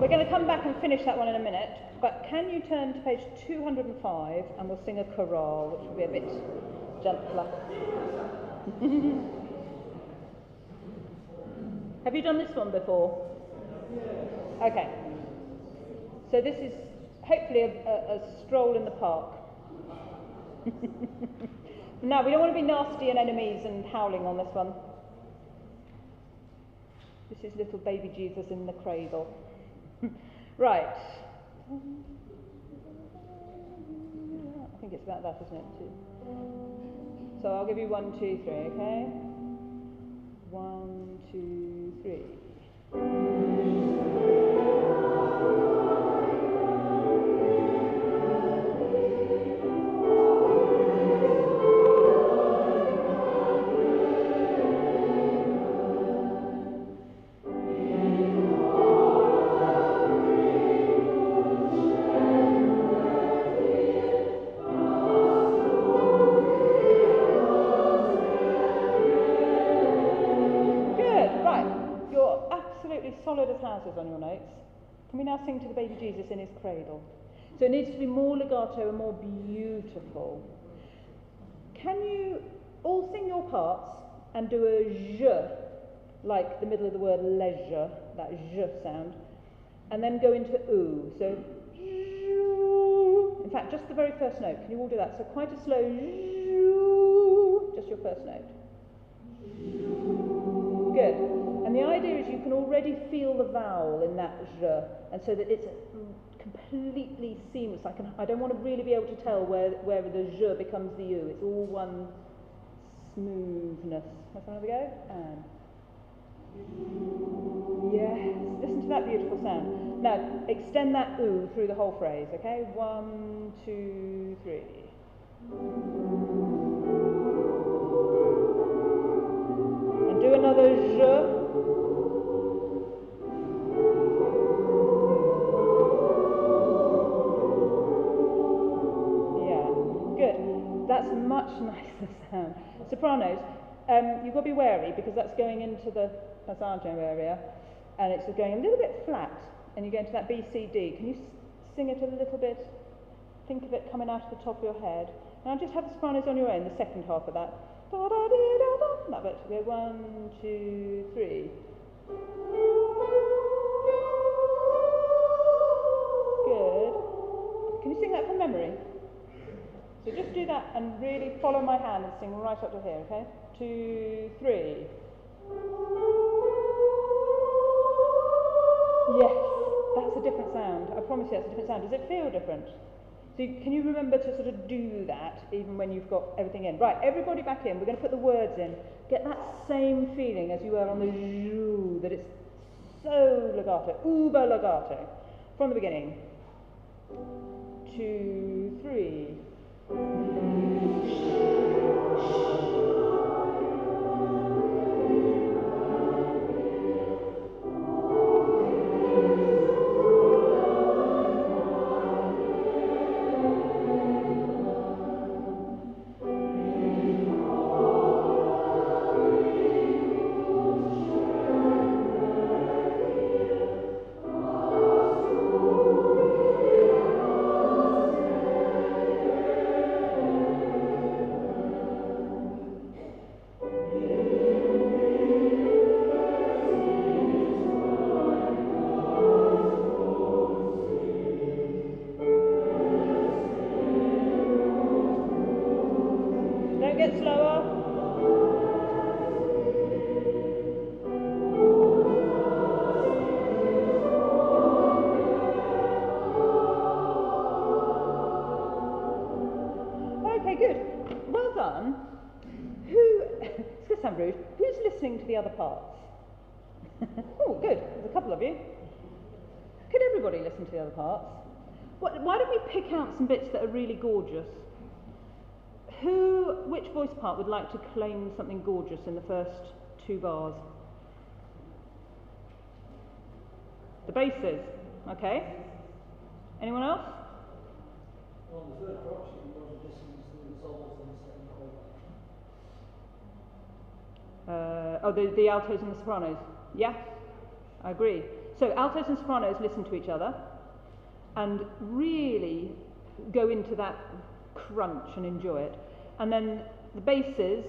A: We're going to come back and finish that one in a minute, but can you turn to page 205 and we'll sing a chorale, which will be a bit gentler. Have you done this one before? Okay. So this is hopefully a stroll in the park. Now, we don't want to be nasty and enemies and howling on this one. This is little baby Jesus in the cradle. Right. I think it's about that, isn't it? So I'll give you 1, 2, 3, okay? 1, 2, 3. Solid as houses on your notes. Can we now sing to the baby Jesus in his cradle? So it needs to be more legato and more beautiful. Can you all sing your parts and do a zh, like the middle of the word leisure, that zh sound, and then go into oo. So, in fact, just the very first note. Can you all do that? So quite a slow zh, just your first note. Good. And the idea is you can already feel the vowel in that zh, and so that it's completely seamless. I don't want to really be able to tell where the zh becomes the u. It's all one smoothness. Let's have another go. And yes, listen to that beautiful sound. Now extend that oo through the whole phrase. Okay, 1, 2, 3. And do another zh. That's a much nicer sound. Sopranos, you've got to be wary because that's going into the passaggio area and it's going a little bit flat and you go into that B, C, D. Can you sing it a little bit? Think of it coming out of the top of your head. Now just have the sopranos on your own, the second half of that. Da, da, dee, da, da. That bit. Go 1, 2, 3. Good. Can you sing that from memory? So just do that and really follow my hand and sing right up to here, okay? 2, 3. Yes, that's a different sound. I promise you that's a different sound. Does it feel different? So can you remember to sort of do that even when you've got everything in? Right, everybody back in. We're going to put the words in. Get that same feeling as you were on the zhu, that it's so legato, uber legato. From the beginning. 2, 3. Get slower. Okay, good. Well done. It's going to sound rude. Who's listening to the other parts? Oh, good. There's a couple of you. Could everybody listen to the other parts? Why don't we pick out some bits that are really gorgeous? Which voice part would like to claim something gorgeous in the first 2 bars? The basses, okay. Anyone else?
B: Well, the third part, you can go to the solos and the second chord.
A: The altos and the sopranos. Yeah, I agree. So altos and sopranos listen to each other and really go into that crunch and enjoy it. And then the basses,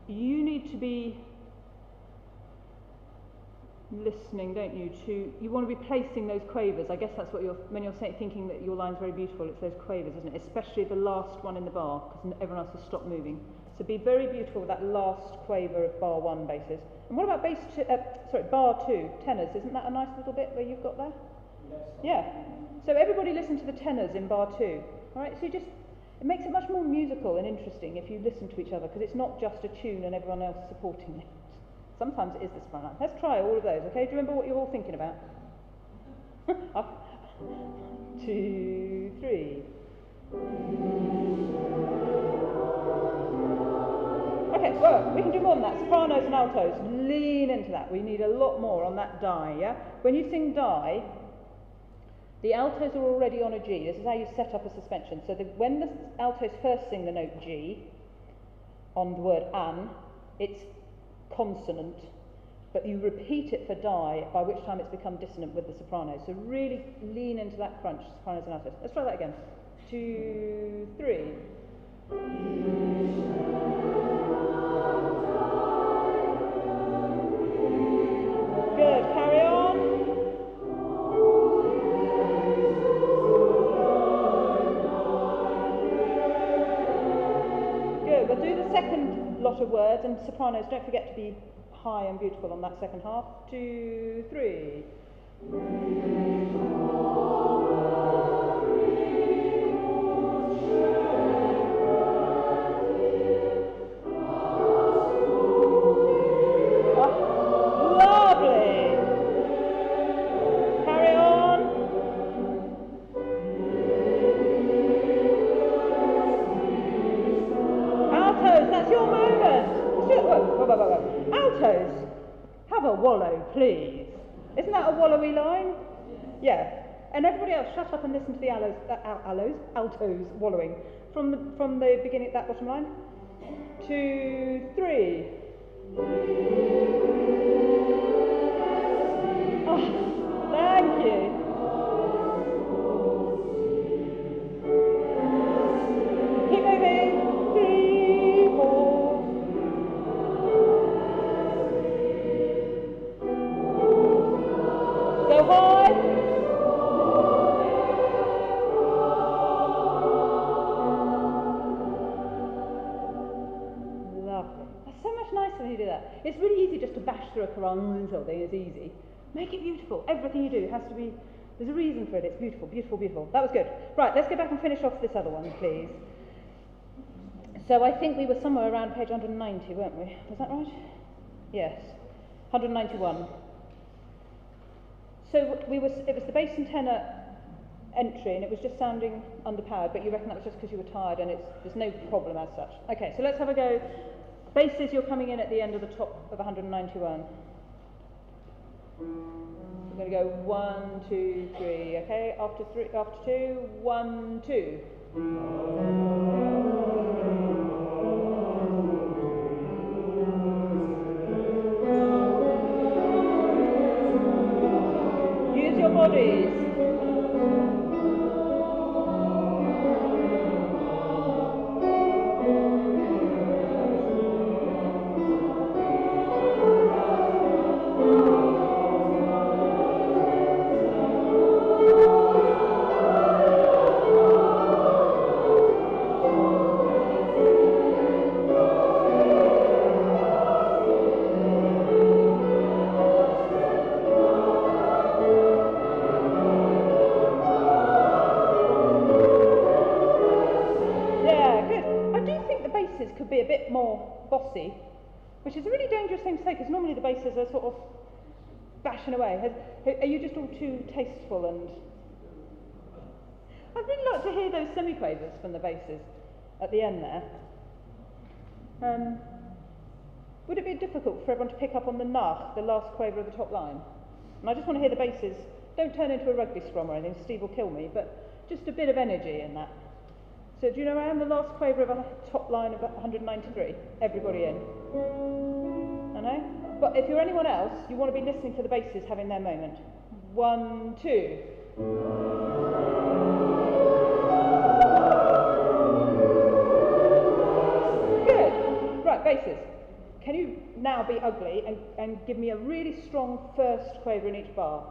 A: you need to be listening, don't you, you want to be placing those quavers. I guess that's what when you're thinking that your line's very beautiful, it's those quavers, isn't it? Especially the last one in the bar, because everyone else has stopped moving. So be very beautiful with that last quaver of bar 1 basses. And what about bar 2, tenors? Isn't that a nice little bit where you've got there?
B: Yes.
A: Yeah. So everybody listen to the tenors in bar 2. All right, so it makes it much more musical and interesting if you listen to each other, because it's not just a tune and everyone else supporting it. Sometimes it is the soprano. Let's try all of those, okay? Do you remember what you're all thinking about? 2, 3. Okay, well, we can do more than that. Sopranos and altos, lean into that. We need a lot more on that die, yeah? When you sing die, the altos are already on a G. This is how you set up a suspension. So when the altos first sing the note G on the word an, it's consonant, but you repeat it for die, by which time it's become dissonant with the sopranos. So really lean into that crunch, sopranos and altos. Let's try that again. 2, 3. Good, carry on. Good, we'll do the second lot of words, and sopranos, don't forget to be high and beautiful on that second half. 2, 3. Lovely. Carry on. Altos, that's your moment. Whoa. Altos, have a wallow, please. Isn't that a wallowy line? Yeah. And everybody else, shut up and listen to the altos wallowing. From the beginning at that bottom line. 2, 3. Oh, thank you. Keep moving. 3, 4. Go high. Lovely. That's so much nicer when you do that. It's really easy just to bash through a caronzo thing. It's easy. Make it beautiful. Everything you do has to be, there's a reason for it. It's beautiful, beautiful, beautiful. That was good. Right, let's go back and finish off this other one, please. So I think we were somewhere around page 190, weren't we? Was that right? Yes. 191. So it was the bass and tenor entry, and it was just sounding underpowered, but you reckon that was just because you were tired, and there's no problem as such. Okay, so let's have a go. Basses, you're coming in at the end of the top of 191. We're going to go 1, 2, 3, okay? After 2, 1, 2. Use your bodies. Could be a bit more bossy, which is a really dangerous thing to say, because normally the basses are sort of bashing away. Are you just all too tasteful? And I'd really like to hear those semiquavers from the basses at the end there. Would it be difficult for everyone to pick up on the nach, the last quaver of the top line? And I just want to hear the basses. Don't turn into a rugby scrum or anything, Steve will kill me, but just a bit of energy in that. So do you know where I am? The last quaver of a top line of 193. Everybody in. I know? But if you're anyone else, you want to be listening to the basses having their moment. 1, 2. Good. Right, basses. Can you now be ugly and give me a really strong first quaver in each bar?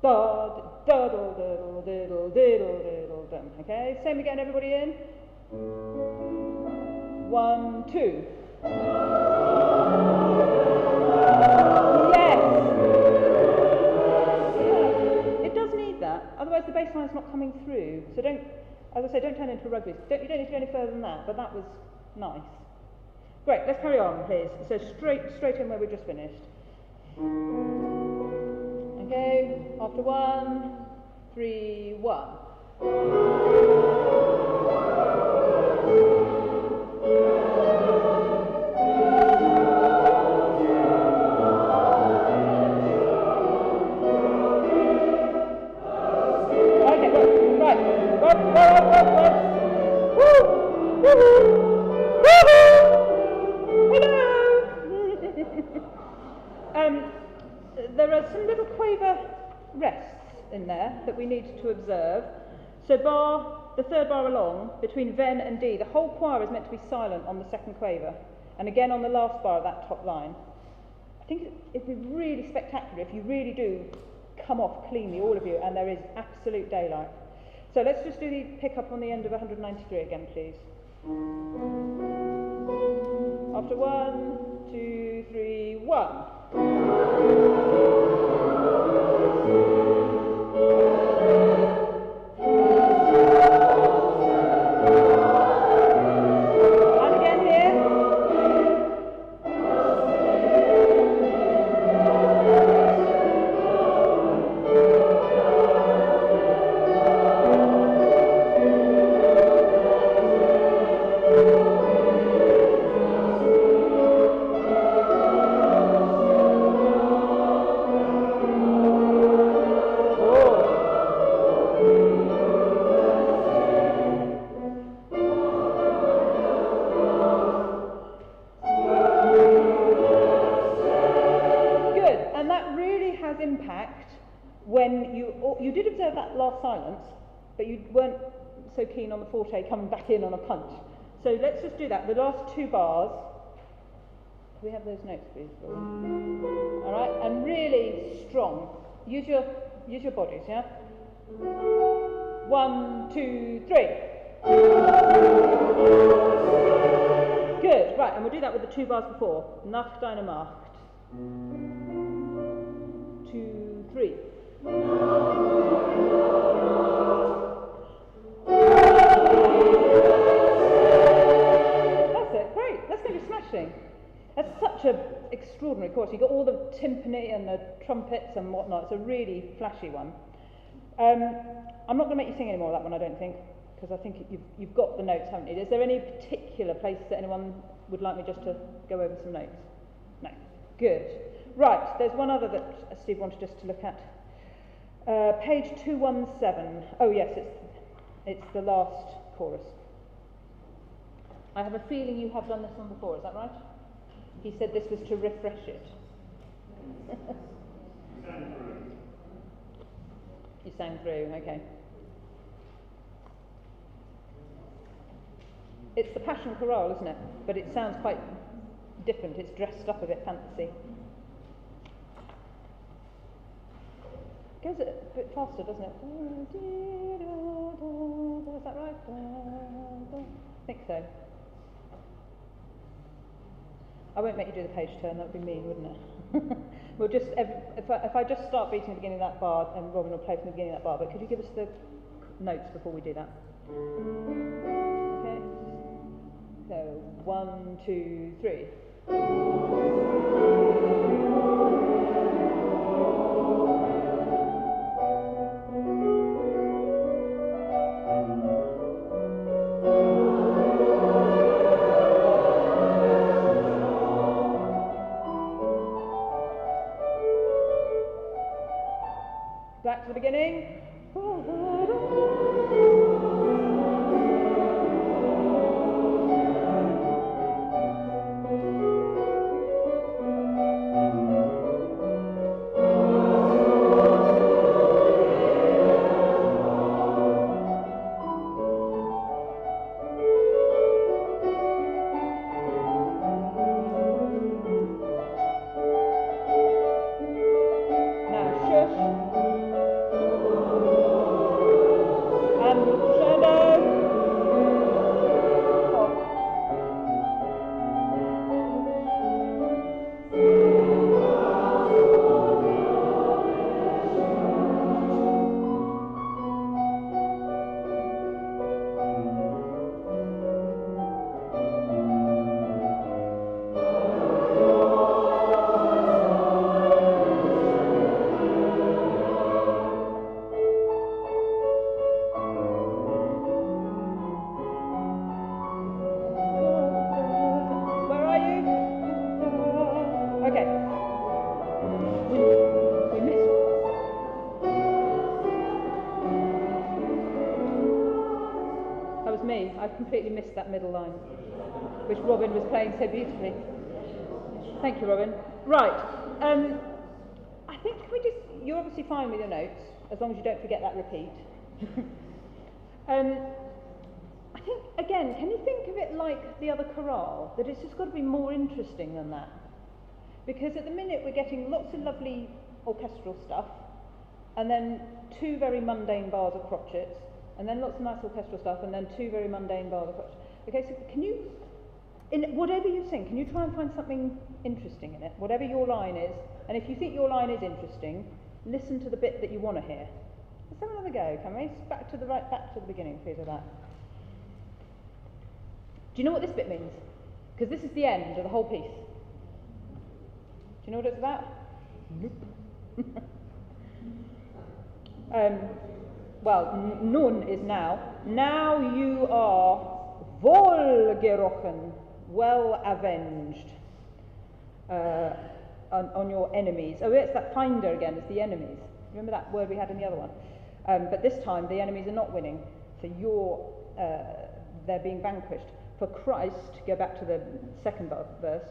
A: Da diddle diddle diddle diddle diddle dum. Okay, same again, everybody in. 1, 2. Yes. Yeah. It does need that. Otherwise, the bass line's not coming through. So don't, as I say, don't turn it into rugby. You don't need to go any further than that. But that was nice. Great. Let's carry on, please. So straight in where we just finished. Okay, after 1, 3, 1. Okay, right. Woo! Woohoo! Woohoo! Hello! There are some little quaver rests in there that we need to observe. So the third bar along, between Ven and D, the whole choir is meant to be silent on the second quaver. And again on the last bar of that top line. I think it'd be really spectacular if you really do come off cleanly, all of you, and there is absolute daylight. So let's just do the pick-up on the end of 193 again, please. After 1, 2, 3, 1. And again here. Impact when you did observe that last silence, but you weren't so keen on the forte coming back in on a punch. So let's just do that. The last 2 bars. Can we have those notes, please? All right, and really strong. Use your bodies, yeah. 1, 2, 3. Good. Right, and we'll do that with the 2 bars before. Nacht eine Macht. 2, 3. That's it, great. That's going to be smashing. That's such an extraordinary chorus. You've got all the timpani and the trumpets and whatnot. It's a really flashy one. I'm not going to make you sing any more of that one, I don't think, because I think you've got the notes, haven't you? Is there any particular place that anyone would like me just to go over some notes? No. Good. Right, there's one other that Steve wanted us to look at. Page 217. Oh yes, it's the last chorus. I have a feeling you have done this one before, is that right? He said this was to refresh it. You sang through, okay. It's the Passion Chorale, isn't it? But it sounds quite different. It's dressed up a bit fancy. Goes a bit faster, doesn't it? Is that right? I think so. I won't make you do the page turn, that would be mean, wouldn't it? We'll just, if I just start beating the beginning of that bar, and Robin will play from the beginning of that bar, but could you give us the notes before we do that? Okay. So, 1, 2, 3. Back to the beginning. I've completely missed that middle line, which Robin was playing so beautifully. Thank you, Robin. Right. I think you're obviously fine with your notes, as long as you don't forget that repeat. I think, again, can you think of it like the other chorale? That it's just got to be more interesting than that. Because at the minute we're getting lots of lovely orchestral stuff, and then 2 very mundane bars of crotchets, and then lots of nice orchestral stuff, and then 2 very mundane bars of crotchets. Okay, so can you, in whatever you sing, can you try and find something interesting in it? Whatever your line is, and if you think your line is interesting, listen to the bit that you want to hear. Let's have another go, can we? Back to the beginning, please, of that. Do you know what this bit means? Because this is the end of the whole piece. Do you know what it's about? Nope. Well, nun is now. Now you are wohlgerochen, well avenged on your enemies. Oh, it's that finder again, it's the enemies. Remember that word we had in the other one? But this time the enemies are not winning, so they're being vanquished. For Christ, go back to the second verse,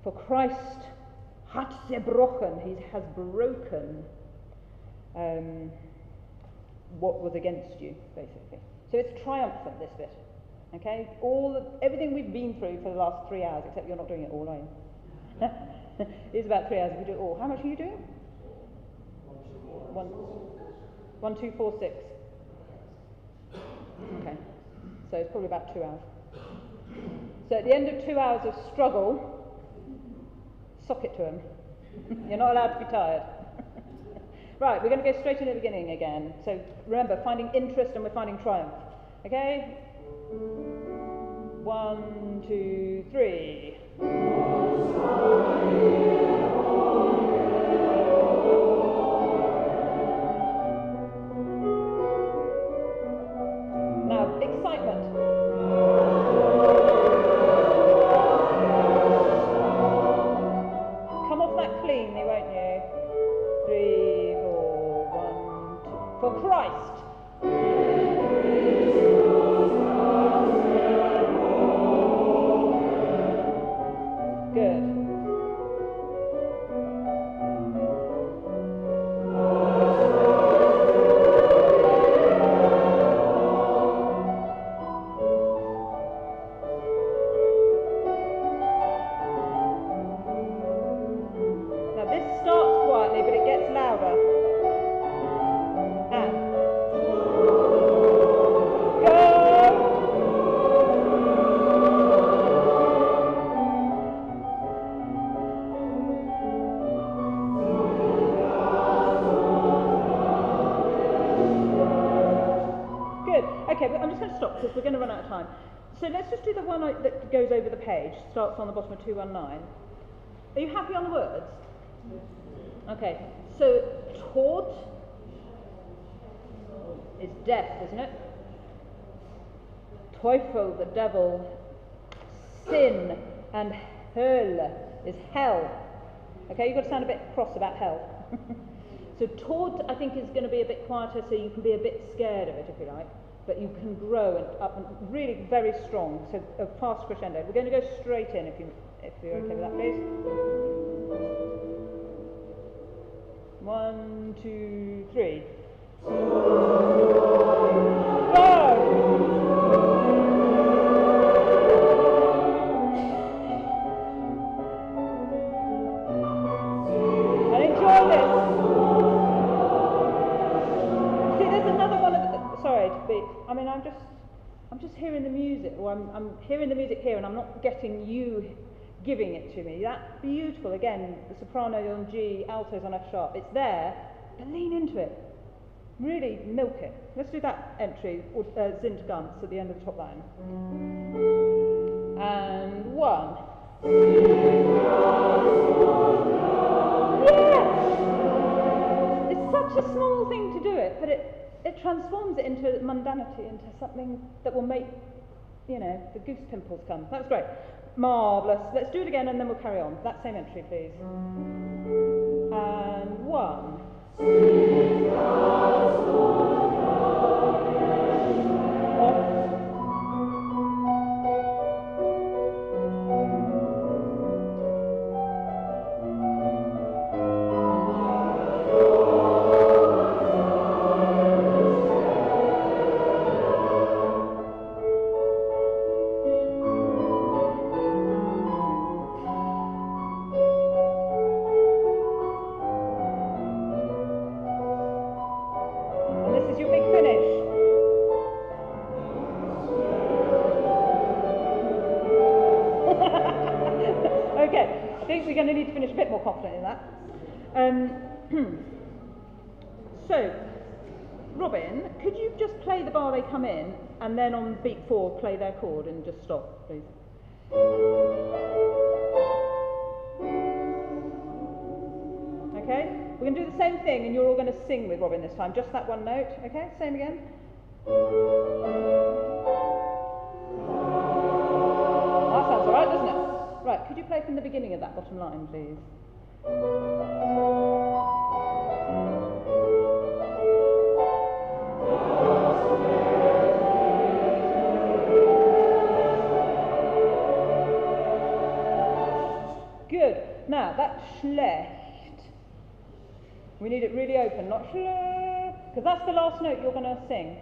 A: for Christ hat zerbrochen, he has broken what was against you, basically. So it's triumphant, this bit. Okay? Everything we've been through for the last 3 hours, except you're not doing it all, are you? It's about 3 hours if you do it all. How much are you doing? 1, 2, 4, 6. Okay. So it's probably about 2 hours. So at the end of 2 hours of struggle, sock it to him. You're not allowed to be tired. Right, we're going to go straight into the beginning again. So remember, finding interest and we're finding triumph. Okay? 1, 2, 3. Now, excitement. Come off that cleanly, won't you? 3, 4, 1, 2. For Christ. Good. Now this starts quietly, but it gets louder. And go. Good. Okay, but I'm just going to stop because we're going to run out of time. So let's just do the one that goes over the page, starts on the bottom of 219. Are you happy on the words? Okay, so Tod is death, isn't it? Teufel, the devil. Sin and Hölle is hell. Okay, you've got to sound a bit cross about hell. So Tod, I think, is going to be a bit quieter, so you can be a bit scared of it, if you like, but you can grow and up and really very strong, so a fast crescendo. We're going to go straight in, if you're okay with that, please. 1, 2, 3. Go! And enjoy this. See, there's another one of the, sorry to be, I mean, I'm just hearing the music, or I'm hearing the music here, and I'm not getting you giving it to me. That's beautiful. Again, the soprano on G, altos on F sharp. It's there, but lean into it. Really milk it. Let's do that entry, or Sind ganz at the end of the top line. And 1. Yeah! It's such a small thing to do it, but it transforms it into mundanity, into something that will make, you know, the goose pimples come. That's great. Marvellous. Let's do it again and then we'll carry on. That same entry, please. And 1. Off. need to finish a bit more confident in that. So, Robin, could you just play the bar they come in, and then on beat 4 play their chord and just stop, please? Okay, we're going to do the same thing, and you're all going to sing with Robin this time, just that one note. Okay, same again. That sounds alright, doesn't it? Right, could you play from the beginning of that bottom line, please? Good. Now, that schlecht, we need it really open, not schlecht, because that's the last note you're going to sing.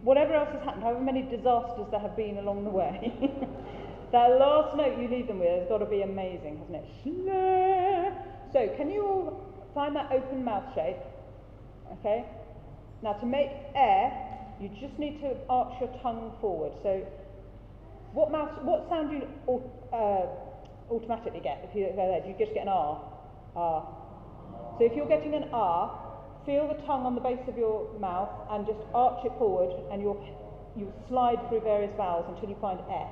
A: Whatever else has happened, however many disasters there have been along the way, that last note you leave them with has got to be amazing, hasn't it? Schlecht. So, can you all find that open mouth shape? Okay. Now, to make air, you just need to arch your tongue forward. So, what sound do you automatically get if you go there? Do you just get an R? R. So if you're getting an R, feel the tongue on the base of your mouth and just arch it forward, and you slide through various vowels until you find air.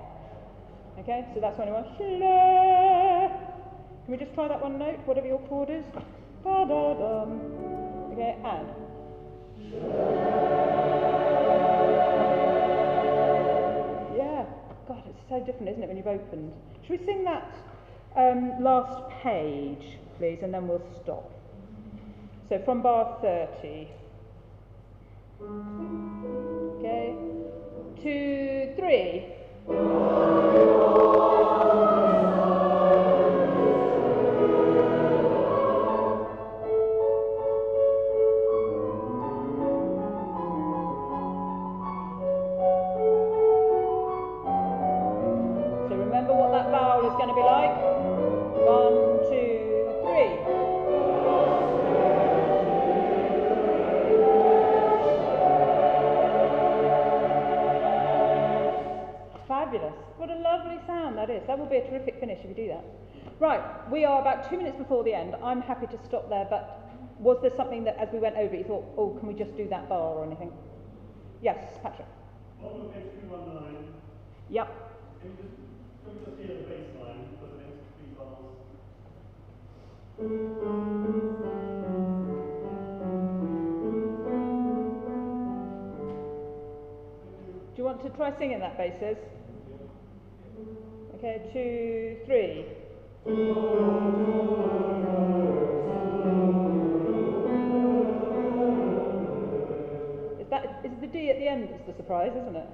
A: Okay, so that's when you want. Can we just try that one note, whatever your chord is? Da da dum. Okay, and. Yeah, God, it's so different, isn't it, when you've opened? Should we sing that last page, please, and then we'll stop? So from bar 30. Okay, 2, 3. That will be a terrific finish if you do that. Right, we are about 2 minutes before the end. I'm happy to stop there, but was there something that, as we went over it, you thought, oh, can we just do that bar or anything? Yes, Patrick.
C: On page 219.
A: Yep.
C: Can we just hear the bass line for the next 3 bars?
A: Do you want to try singing that basses? Okay, 2, 3. Is the D at the end that's the surprise, isn't it?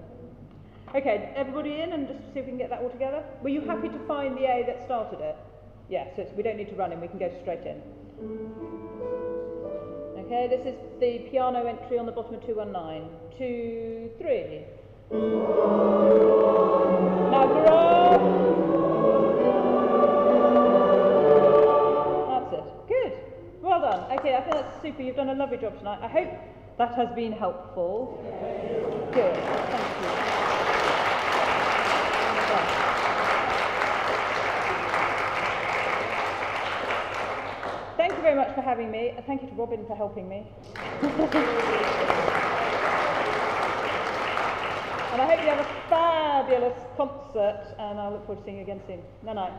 A: Okay, everybody in and just see if we can get that all together. Were you happy to find the A that started it? Yeah, so we don't need to run in, we can go straight in. Okay, this is the piano entry on the bottom of 219. 2, 3. Now grow. That's it. Good. Well done. Okay, I think that's super. You've done a lovely job tonight. I hope that has been helpful. Good. Thank you. Thank you very much for having me. Thank you to Robin for helping me. And I hope you have a fabulous concert, and I look forward to seeing you again soon. Night-night.